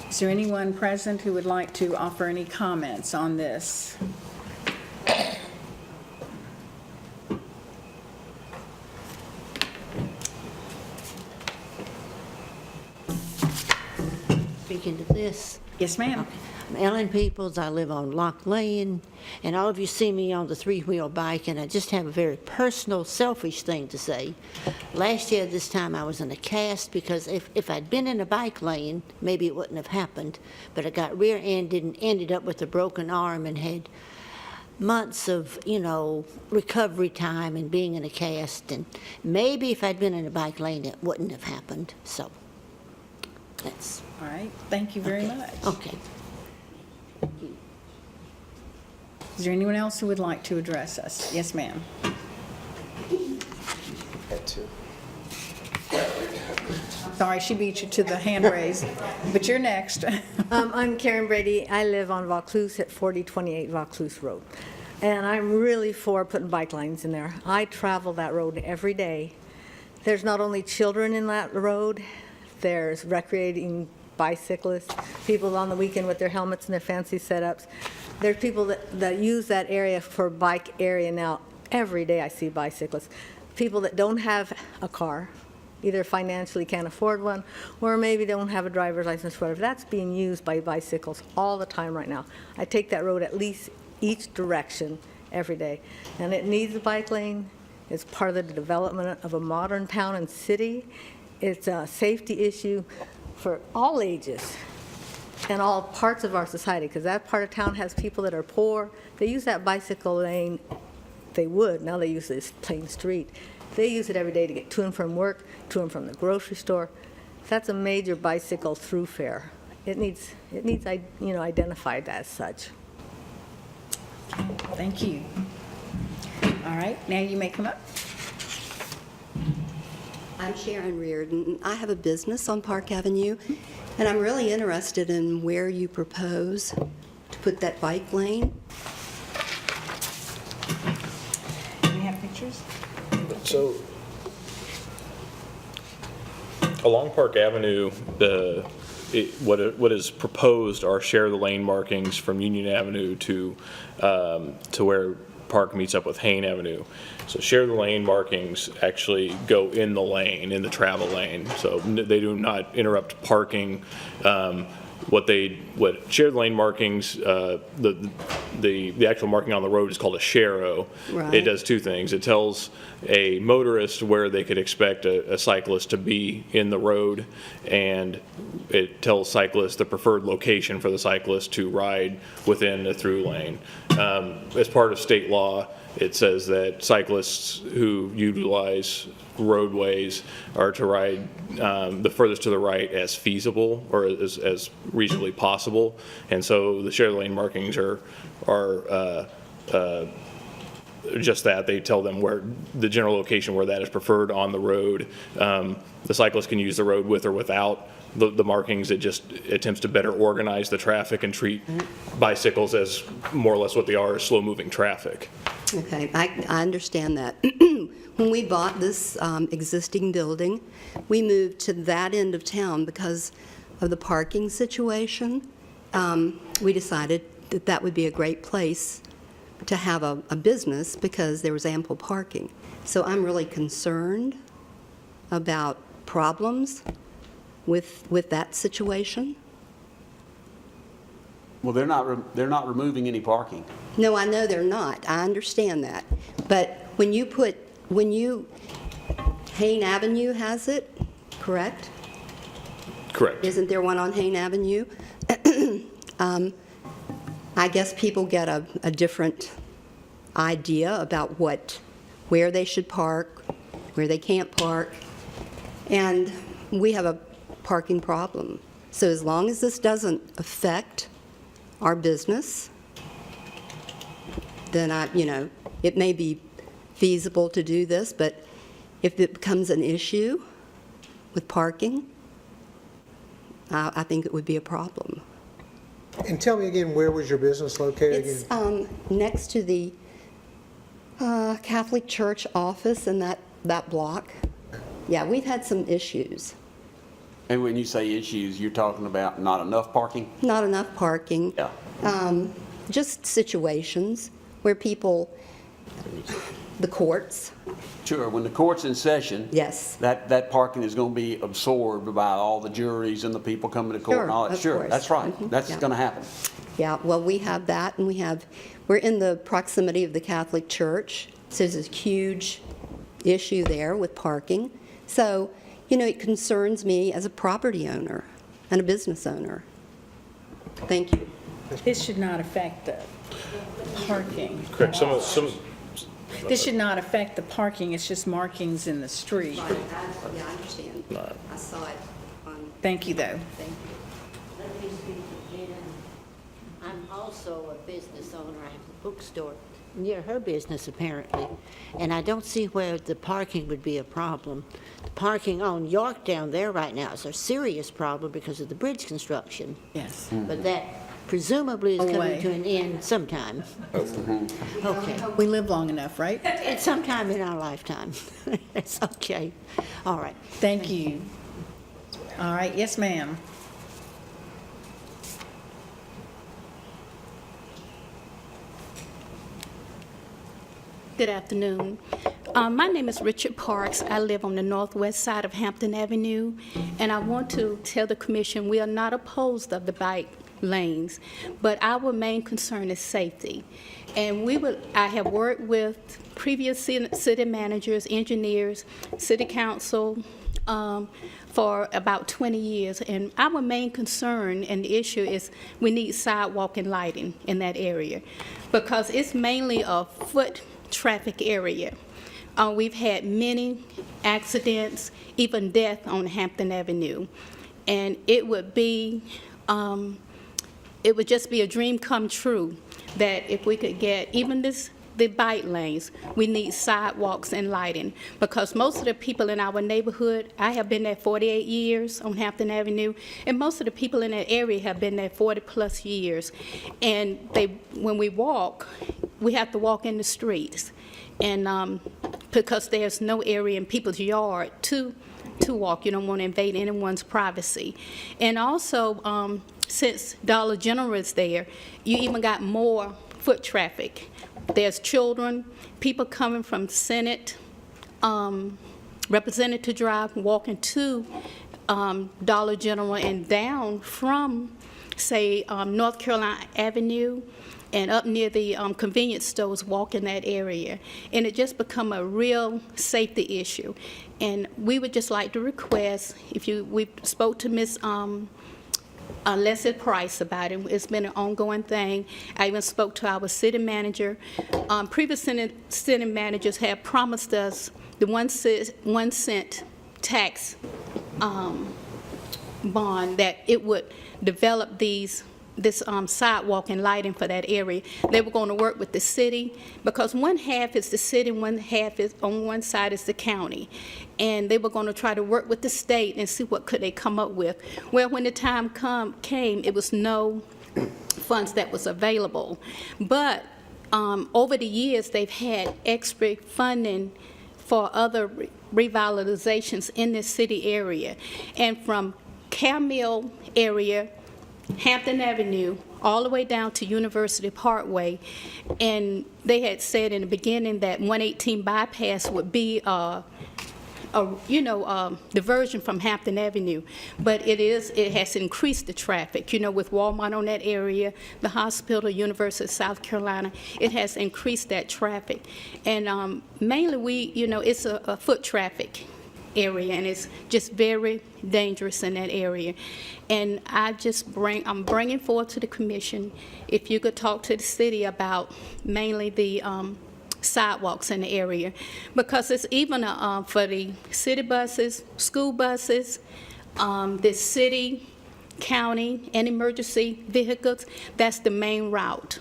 Is there anyone present who would like to offer any comments on this? Speaking to this, Yes, ma'am. I'm Ellen Peoples, I live on Lock Lane, and all of you see me on the three-wheel bike, and I just have a very personal, selfish thing to say. Last year, this time, I was in a cast because if I'd been in a bike lane, maybe it wouldn't have happened, but I got rear-ended and ended up with a broken arm and had months of, recovery time and being in a cast, and maybe if I'd been in a bike lane, it wouldn't have happened, so that's... All right, thank you very much. Okay. Is there anyone else who would like to address us? Yes, ma'am. Sorry, she beat you to the hand raise, but you're next. I'm Karen Brady. I live on Vaucluse at 4028 Vaucluse Road. And I'm really for putting bike lanes in there. I travel that road every day. There's not only children in that road, there's recreating bicyclists, people on the weekend with their helmets and their fancy setups. There's people that use that area for bike area now. Every day I see bicyclists. People that don't have a car, either financially can't afford one, or maybe don't have a driver's license, whatever. That's being used by bicycles all the time right now. I take that road at least each direction every day. And it needs a bike lane. It's part of the development of a modern town and city. It's a safety issue for all ages and all parts of our society, because that part of town has people that are poor. They use that bicycle lane. They would. Now they use this plain street. They use it every day to get to and from work, to and from the grocery store. That's a major bicycle thoroughfare. It needs identified as such. Thank you. All right, now you may come up. I'm Sharon Reardon. I have a business on Park Avenue, and I'm really interested in where you propose to put that bike lane. Do you have pictures? So, along Park Avenue, what is proposed are share the lane markings from Union Avenue to where Park meets up with Hayne Avenue. So share the lane markings actually go in the lane, in the travel lane. So they do not interrupt parking. What share the lane markings, the actual marking on the road is called a sharrow. Right. It does two things. It tells a motorist where they could expect a cyclist to be in the road, and it tells cyclists the preferred location for the cyclist to ride within the through lane. As part of state law, it says that cyclists who utilize roadways are to ride the furthest to the right as feasible or as reasonably possible. And so the share lane markings are just that. They tell them where the general location where that is preferred on the road. The cyclist can use the road with or without the markings. It just attempts to better organize the traffic and treat bicycles as more or less what they are, slow-moving traffic. Okay, I understand that. When we bought this existing building, we moved to that end of town because of the parking situation. We decided that would be a great place to have a business because there was ample parking. So I'm really concerned about problems with that situation. Well, they're not removing any parking. No, I know they're not. I understand that. But when you Hayne Avenue has it, correct? Correct. Isn't there one on Hayne Avenue? I guess people get a different idea about where they should park, where they can't park, and we have a parking problem. So as long as this doesn't affect our business, then it may be feasible to do this, but if it becomes an issue with parking, I think it would be a problem. And tell me again, where was your business located again? It's next to the Catholic Church office in that block. Yeah, we've had some issues. And when you say issues, you're talking about not enough parking? Not enough parking. Yeah. Just situations where people, the courts. Sure, when the court's in session. Yes. That parking is going to be absorbed by all the juries and the people coming to court and all that. Sure, of course. That's right. Mhm, That's yeah. going to happen. Yeah, well, we have that, and we're in the proximity of the Catholic Church, so there's a huge issue there with parking. So, it concerns me as a property owner and a business owner. Thank you. This should not affect the parking. Correct. This should not affect the parking, it's just markings in the street. Yeah, I understand. I saw it on. Thank you, though. Thank you. Let me speak to Jen. I'm also a business owner. I have a bookstore near her business, apparently, and I don't see where the parking would be a problem. The parking on York down there right now is a serious problem because of the bridge construction. Yes. But that presumably is coming Away. to an end sometime. Okay. We live long enough, right? It's sometime in our lifetime. It's okay. All right. Thank you. All right, yes, ma'am. Good afternoon. My name is Richard Parks. I live on the northwest side of Hampton Avenue, and I want to tell the commission we are not opposed of the bike lanes, but our main concern is safety. And I have worked with previous city managers, engineers, city council for about 20 years, and our main concern and the issue is we need sidewalk and lighting in that area because it's mainly a foot traffic area. We've had many accidents, even death on Hampton Avenue, and it would just be a dream come true that if we could get even the bike lanes, we need sidewalks and lighting because most of the people in our neighborhood, I have been there 48 years on Hampton Avenue, and most of the people in that area have been there 40 plus years. And when we walk, we have to walk in the streets, and because there's no area in people's yard to walk. You don't want to invade anyone's privacy. And also, since Dollar General is there, you even got more foot traffic. There's children, people coming from Senate, Representative Drive, walking to Dollar General and down from, say, North Carolina Avenue and up near the convenience stores, walk in that area. And it just become a real safety issue. And we would just like to request, we spoke to Ms. Leslie Price about it. It's been an ongoing thing. I even spoke to our city manager. Previous city managers have promised us the 1 cent tax bond that it would develop this sidewalk and lighting for that area. They were going to work with the city because one half is the city, one half is on one side is the county. And they were going to try to work with the state and see what could they come up with. Well, when the time came, it was no funds that was available. But over the years, they've had extra funding for other revitalizations in this city area. And from Camille area, Hampton Avenue, all the way down to University Parkway. And they had said in the beginning that 118 bypass would be diversion from Hampton Avenue, but it has increased the traffic, with Walmart on that area, the hospital, University of South Carolina, it has increased that traffic. And mainly it's a foot traffic area, and it's just very dangerous in that area. And I'm bringing forward to the commission, if you could talk to the city about mainly the sidewalks in the area, because it's even for the city buses, school buses, the city, county, and emergency vehicles. That's the main route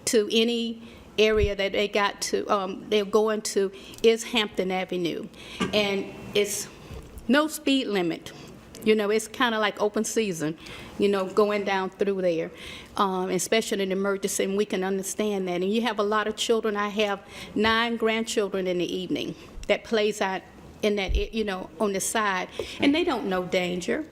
to any area that they're going to is Hampton Avenue, and it's no speed limit. It's kind of like open season, going down through there, especially in emergency, and we can understand that. And you have a lot of children. I have 9 grandchildren in the evening that plays out in that, on the side, and they don't know danger.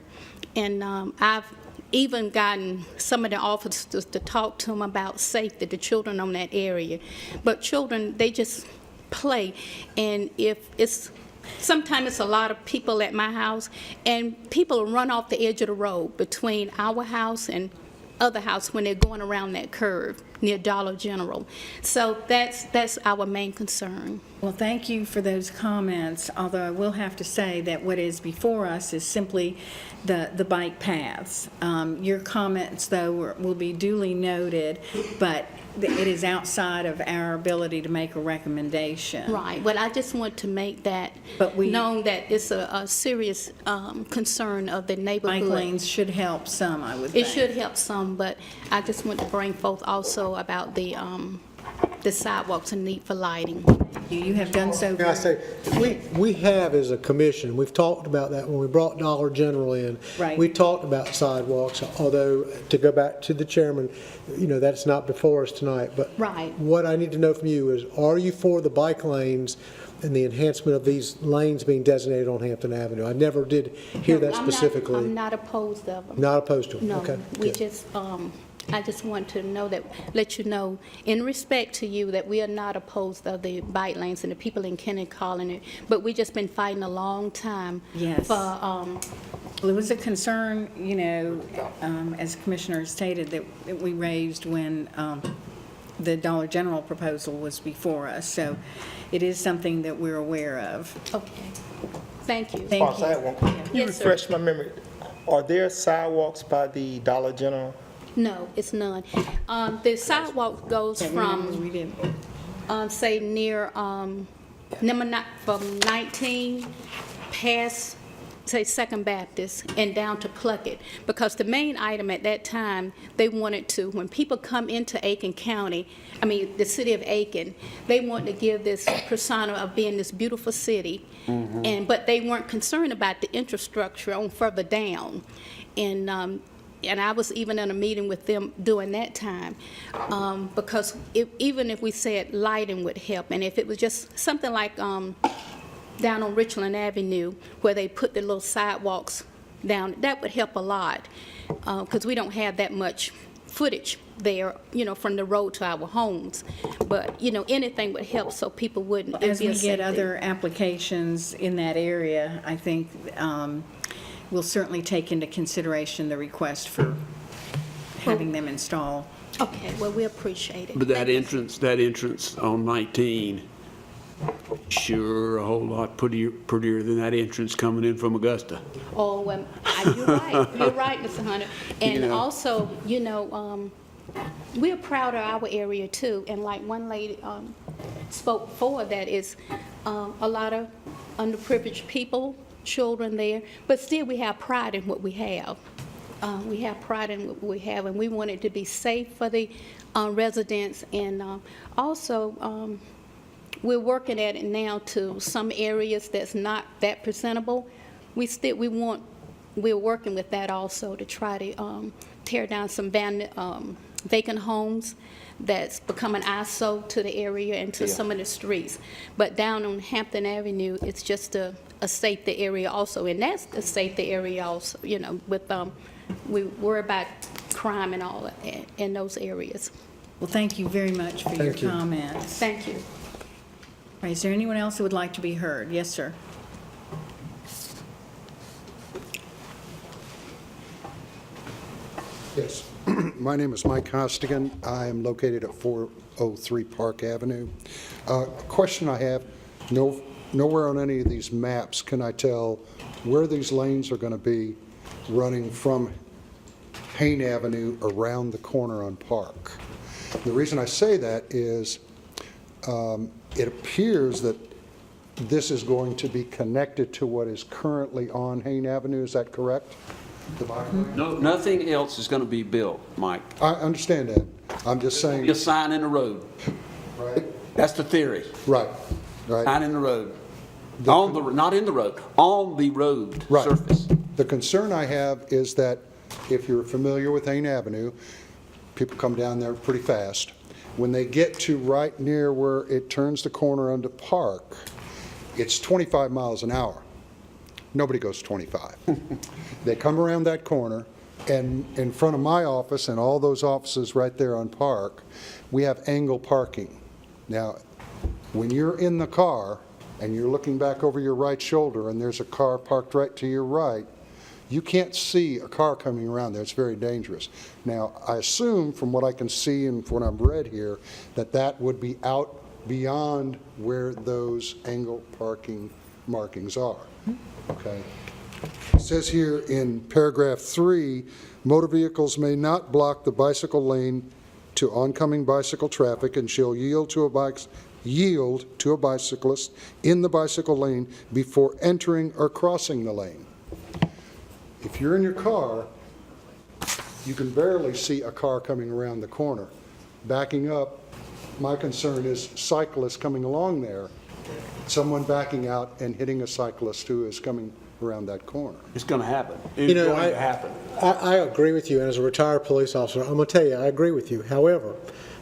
And I've even gotten some of the officers to talk to them about safety, the children on that area. But children, they just play, and sometimes it's a lot of people at my house, and people run off the edge of the road between our house and other house when they're going around that curve near Dollar General. So that's our main concern. Well, thank you for those comments, although I will have to say that what is before us is simply the bike paths. Your comments, though, will be duly noted, but it is outside of our ability to make a recommendation. Right. Well, I just want to make that known that it's a serious concern of the neighborhood. Bike lanes should help some, I would think. It should help some, but I just want to bring forth also about the sidewalks and need for lighting. You have done so. Can I say, we have as a commission, we've talked about that when we brought Dollar General in. Right. We talked about sidewalks, although, to go back to the chairman, that's not before us tonight. But right. What I need to know from you is, are you for the bike lanes and the enhancement of these lanes being designated on Hampton Avenue? I never did hear that specifically. I'm not opposed of them. Not opposed to them? No, Okay, we good. just, I just want to let you know, in respect to you, that we are not opposed of the bike lanes and the people in Kennet calling it, but we just been fighting a long time. Yes. For, Well, it was a concern, as Commissioner stated, that we raised when the Dollar General proposal was before us. So it is something that we're aware of. okay. Thank you. Thank you. You Yes, sir. refresh my memory. Are there sidewalks by the Dollar General? No, it's none. The sidewalk goes from, We did. say, near, from 19 past, say, Second Baptist and down to Pluckett, because the main item at that time, they wanted to, when people come into Aiken County, the city of Aiken, they wanted to give this persona of being this beautiful city, but they weren't concerned about the infrastructure on further down. And I was even in a meeting with them during that time, because even if we said lighting would help, and if it was just something like down on Richland Avenue where they put the little sidewalks down, that would help a lot, because we don't have that much footage there, from the road to our homes. But, anything would help so people wouldn't. As we get other applications in that area, I think we'll certainly take into consideration the request for having them installed. Okay, well, we appreciate it. But that entrance on 19, sure a whole lot prettier than that entrance coming in from Augusta. Oh, well, you're right, Mr. Hunter. And also, we're proud of our area too. And like one lady spoke before, that is a lot of underprivileged people, children there, but still we have pride in what we have. We have pride in what we have, and we want it to be safe for the residents. And also, we're working at it now to some areas that's not that presentable. We're working with that also to try to tear down some vacant homes that's become an eyesore to the area and to some of the streets. But down on Hampton Avenue, it's just a safety area also, and that's a safety area also, with we worry about crime and all in those areas. Well, thank you very much for your Thank you. comments. Thank you. All right, is there anyone else who would like to be heard? Yes, sir. Yes. My name is Mike Costigan. I am located at 403 Park Avenue. Question I have, nowhere on any of these maps can I tell where these lanes are going to be running from Hayne Avenue around the corner on Park. The reason I say that is it appears that this is going to be connected to what is currently on Hayne Avenue. Is that correct? The bike lane? No, nothing else is going to be built, Mike. I understand that. I'm just saying. Be a sign in the road. Right. That's the theory. Right, right. Sign in the road. On the, not in the road, on the road Right. surface. The concern I have is that if you're familiar with Hayne Avenue, people come down there pretty fast. When they get to right near where it turns the corner onto Park, it's 25 miles an hour. Nobody goes 25. They come around that corner, and in front of my office and all those offices right there on Park, we have angle parking. Now, when you're in the car and you're looking back over your right shoulder and there's a car parked right to your right, you can't see a car coming around there. It's very dangerous. Now, I assume from what I can see and from what I've read here, that that would be out beyond where those angle parking markings are. Okay. It says here in paragraph 3, motor vehicles may not block the bicycle lane to oncoming bicycle traffic and shall yield to a bicyclist in the bicycle lane before entering or crossing the lane. If you're in your car, you can barely see a car coming around the corner. Backing up, my concern is cyclists coming along there, someone backing out and hitting a cyclist who is coming around that corner. It's going to happen. It's going to happen. I agree with you, and as a retired police officer, I'm going to tell you, I agree with you. However,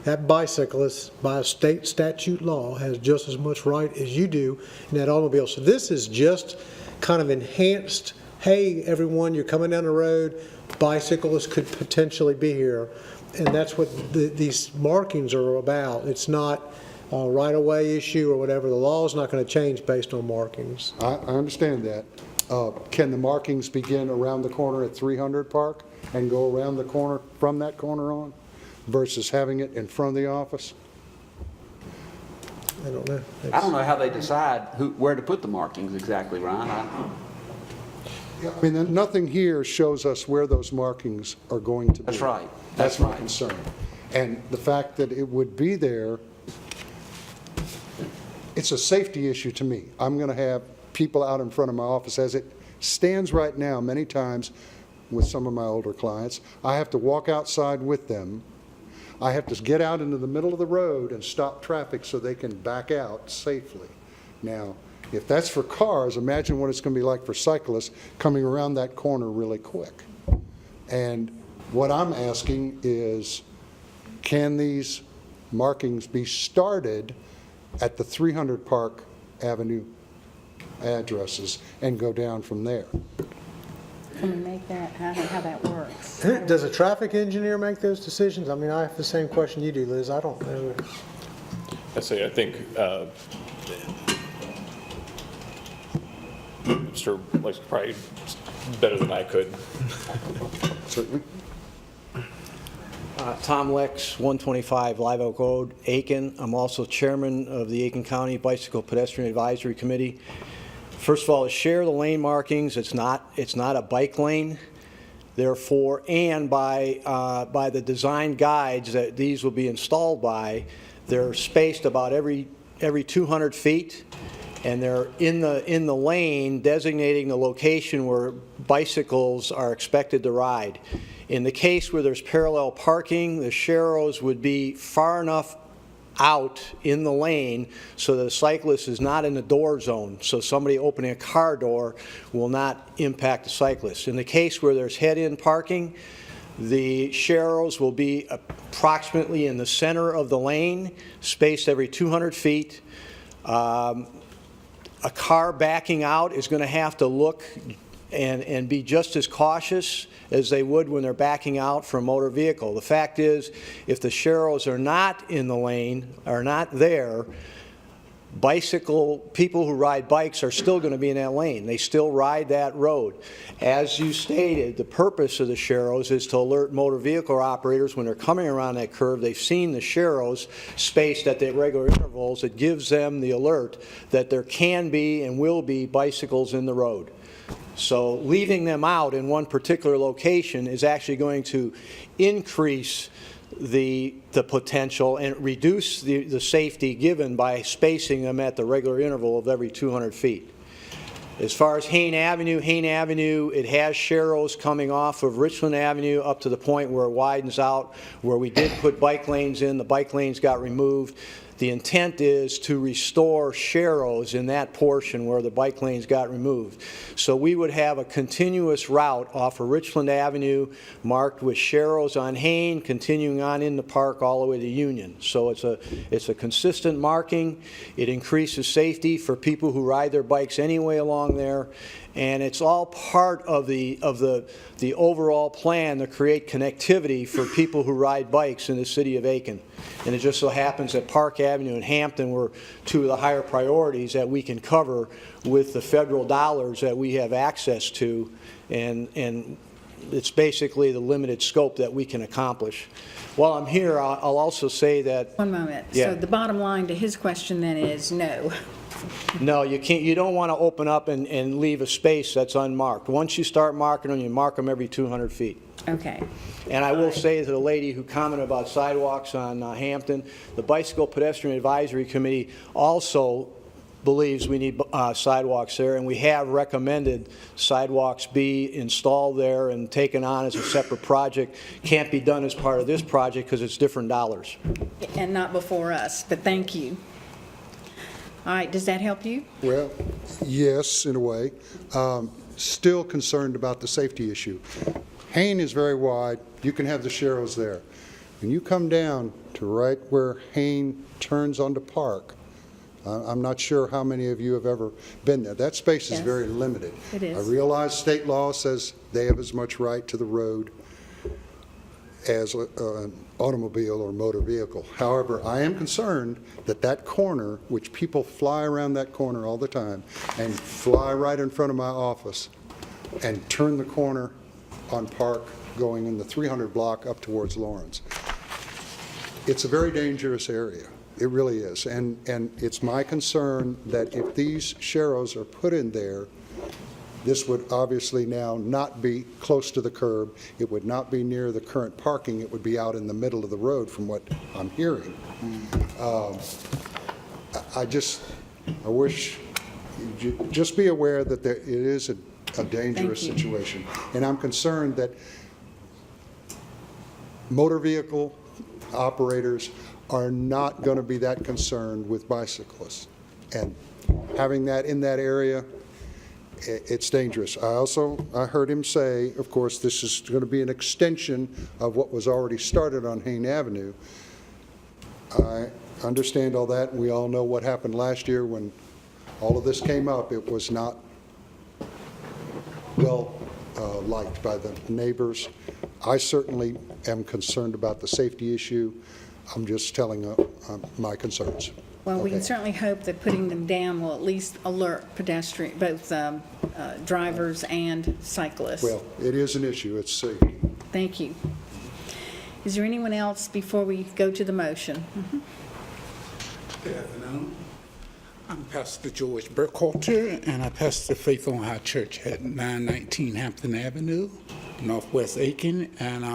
that bicyclist, by state statute law, has just as much right as you do in that automobile. So this is just kind of enhanced, hey, everyone, you're coming down the road, bicyclists could potentially be here. And that's what these markings are about. It's not a right-of-way issue or whatever. The law is not going to change based on markings. I understand that. Can the markings begin around the corner at 300 Park and go around the corner from that corner on versus having it in front of the office? I don't know. I don't know how they decide where to put the markings exactly, Ryan. I mean, nothing here shows us where those markings are going to be. That's right. That's my concern. And the fact that it would be there, it's a safety issue to me. I'm going to have people out in front of my office as it stands right now many times with some of my older clients. I have to walk outside with them. I have to get out into the middle of the road and stop traffic so they can back out safely. Now, if that's for cars, imagine what it's going to be like for cyclists coming around that corner really quick. And what I'm asking is, can these markings be started at the 300 Park Avenue addresses and go down from there? Can we make that, I don't know how that works. Does a traffic engineer make those decisions? I mean, I have the same question you do, Liz. I don't know. I think Mr. Lake's probably better than I could. Certainly. Tom Lex, 125 Live Oak Road, Aiken. I'm also chairman of the Aiken County Bicycle Pedestrian Advisory Committee. First of all, share the lane markings. It's not a bike lane. Therefore, and by the design guides that these will be installed by, they're spaced about every 200 feet, and they're in the lane designating the location where bicycles are expected to ride. In the case where there's parallel parking, the sharrows would be far enough out in the lane so that a cyclist is not in the door zone, so somebody opening a car door will not impact the cyclist. In the case where there's head-in parking, the sharrows will be approximately in the center of the lane, spaced every 200 feet. A car backing out is going to have to look and be just as cautious as they would when they're backing out from a motor vehicle. The fact is, if the sharrows are not in the lane, are not there, people who ride bikes are still going to be in that lane. They still ride that road. As you stated, the purpose of the sharrows is to alert motor vehicle operators when they're coming around that curve, they've seen the sharrows spaced at the regular intervals. It gives them the alert that there can be and will be bicycles in the road. So leaving them out in one particular location is actually going to increase the potential and reduce the safety given by spacing them at the regular interval of every 200 feet. As far as Hayne Avenue, it has sharrows coming off of Richland Avenue up to the point where it widens out, where we did put bike lanes in. The bike lanes got removed. The intent is to restore sharrows in that portion where the bike lanes got removed. So we would have a continuous route off of Richland Avenue marked with sharrows on Hayne, continuing on in the park all the way to Union. So it's a consistent marking. It increases safety for people who ride their bikes anyway along there. And it's all part of the overall plan to create connectivity for people who ride bikes in the city of Aiken. And it just so happens that Park Avenue and Hampton were two of the higher priorities that we can cover with the federal dollars that we have access to, and it's basically the limited scope that we can accomplish. While I'm here, I'll also say that... One moment. Yeah. So the bottom line to his question then is no. No, you can't. You don't want to open up and leave a space that's unmarked. Once you start marking them, you mark them every 200 feet. Okay. And I will say to the lady who commented about sidewalks on Hampton, the Bicycle Pedestrian Advisory Committee also believes we need sidewalks there, and we have recommended sidewalks be installed there and taken on as a separate project. Can't be done as part of this project because it's different dollars. And not before us, but thank you. All right, does that help you? Well, yes, in a way. Still concerned about the safety issue. Hayne is very wide. You can have the sharrows there. When you come down to right where Hayne turns onto Park, I'm not sure how many of you have ever been there. That space is very limited. It is. I realize state law says they have as much right to the road as an automobile or motor vehicle. However, I am concerned that that corner, which people fly around that corner all the time and fly right in front of my office and turn the corner on Park going in the 300 block up towards Lawrence. It's a very dangerous area. It really is. And it's my concern that if these sharrows are put in there, this would obviously now not be close to the curb. It would not be near the current parking. It would be out in the middle of the road from what I'm hearing. I wish, just be aware that it is a dangerous situation. And I'm concerned that motor vehicle operators are not going to be that concerned with bicyclists. And having that in that area, it's dangerous. I heard him say, of course, this is going to be an extension of what was already started on Hayne Avenue. I understand all that. We all know what happened last year when all of this came up. It was not well liked by the neighbors. I certainly am concerned about the safety issue. I'm just telling my concerns. Well, we can Okay. certainly hope that putting them down will at least alert pedestrian, both drivers and cyclists. Well, it is an issue. It's safety. Thank you. Is there anyone else before we go to the motion? Good afternoon. I'm Pastor George Burkhalter, and I pastor Faith on High Church at 919 Hampton Avenue, Northwest Aiken. And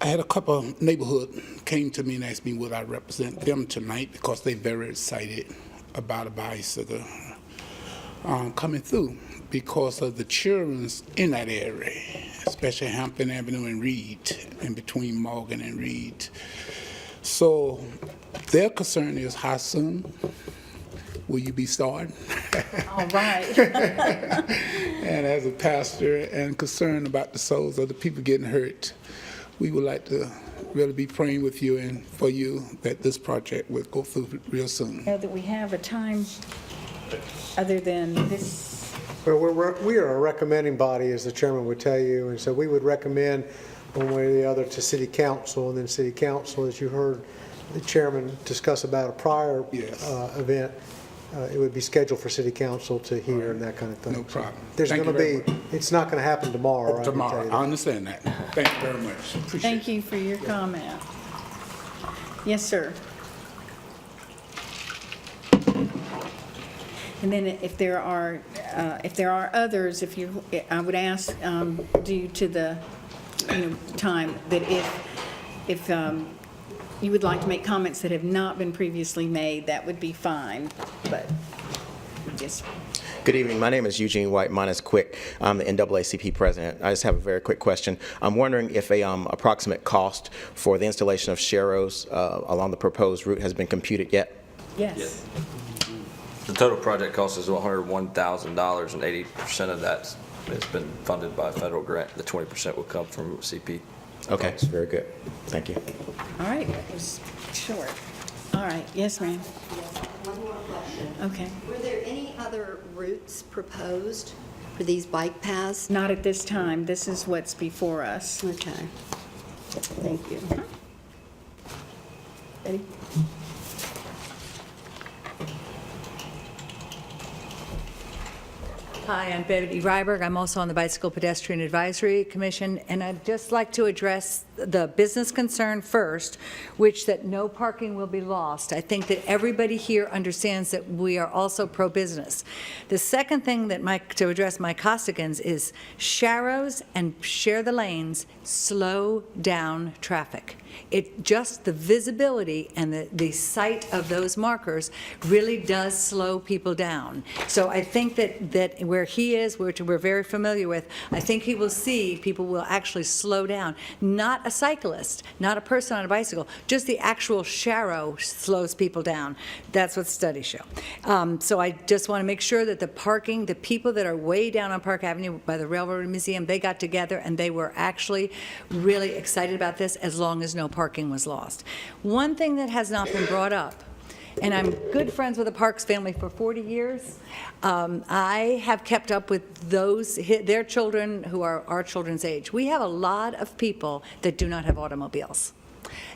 I had a couple of neighborhood came to me and asked me would I represent them tonight because they're very excited about a bicycle coming through because of the children in that area, especially Hampton Avenue and Reed, in between Morgan and Reed. So their concern is how soon will you be starting? All right. And as a pastor and concerned about the souls of the people getting hurt, we would like to really be praying with you and for you that this project will go through real soon. Know that we have a time other than this Well, we are a recommending body, as the chairman would tell you, and so we would recommend one way or the other to city council, and then city council, as you heard the chairman discuss about a prior event, it would be scheduled for city council to hear and that kind of thing. No problem. There's Thank going you to very be, it's not going to happen tomorrow. I can tell Tomorrow, you I that. understand that. Thank you very much. Appreciate it. Thank you for your comment. Yes, sir. And then if there are others, I would ask, due to the, time, that if you would like to make comments that have not been previously made, that would be fine, but, yes. Good evening. My name is Eugene White. Mine is quick. I'm the NAACP president. I just have a very quick question. I'm wondering if a approximate cost for the installation of sharrows along the proposed route has been computed yet? Yes. The total project cost is $101,000, and 80% of that has been funded by a federal grant. The 20% will come from CP. Okay, that's very good. Thank you. All right, that was short. All right, yes, ma'am. One more question. Okay. Were there any other routes proposed for these bike paths? Not at this time. This is what's before us. Okay. Thank you. Betty? Hi, I'm Betty Ryberg. I'm also on the Bicycle Pedestrian Advisory Commission, and I'd just like to address the business concern first, which that no parking will be lost. I think that everybody here understands that we are also pro-business. The second thing that to address Mike Costigan's is sharrows and share the lanes slow down traffic. The visibility and the sight of those markers really does slow people down. So I think that where he is, which we're very familiar with, I think he will see people will actually slow down. Not a cyclist, not a person on a bicycle, just the actual sharrow slows people down. That's what studies show. So I just want to make sure that the people that are way down on Park Avenue by the Railroad Museum, they got together and they were actually really excited about this as long as no parking was lost. One thing that has not been brought up, and I'm good friends with the Parks family for 40 years. I have kept up with their children who are our children's age. We have a lot of people that do not have automobiles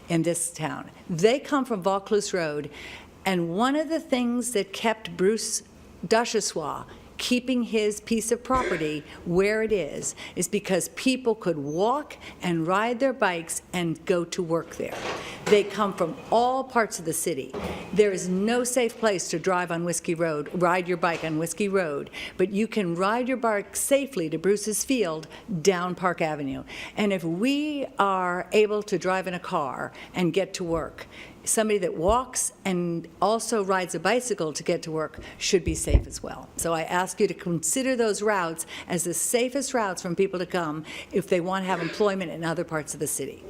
in this town. They come from Vaucluse Road, and one of the things that kept Bruce Duchossois keeping his piece of property where it is because people could walk and ride their bikes and go to work there. They come from all parts of the city. There is no safe place to drive on Whiskey Road, ride your bike on Whiskey Road, but you can ride your bike safely to Bruce's Field down Park Avenue. And if we are able to drive in a car and get to work, somebody that walks and also rides a bicycle to get to work should be safe as well. So I ask you to consider those routes as the safest routes for people to come if they want to have employment in other parts of the city.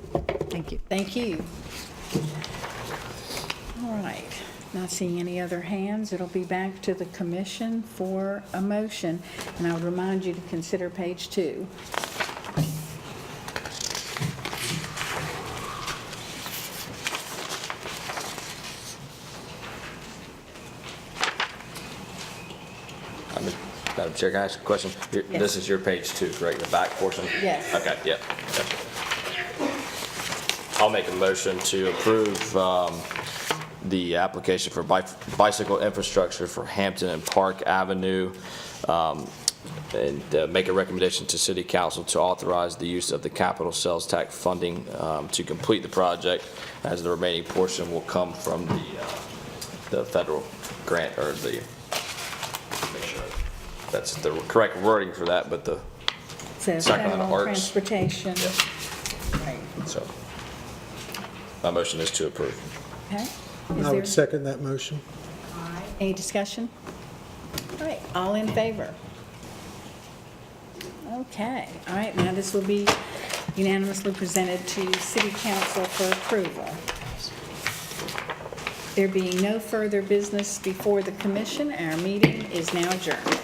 Thank you. Thank you. All right. Not seeing any other hands, it'll be back to the commission for a motion. And I would remind you to consider page 2. Madam Chair, can I ask a question? Yes. This is your page 2, correct? The back portion? Yes. Okay, yeah. Gotcha. I'll make a motion to approve the application for bicycle infrastructure for Hampton and Park Avenue, and make a recommendation to City Council to authorize the use of the capital sales tax funding to complete the project, as the remaining portion will come from the federal grant, or the, make sure that's the correct wording for that, but the Says Sacramento federal Arts. transportation. Yep. Right. So my motion is to approve. Okay. I would second that motion. All right. Any discussion? All right. All in favor? Okay. All right. Now this will be unanimously presented to City Council for approval. There being no further business before the commission, our meeting is now adjourned.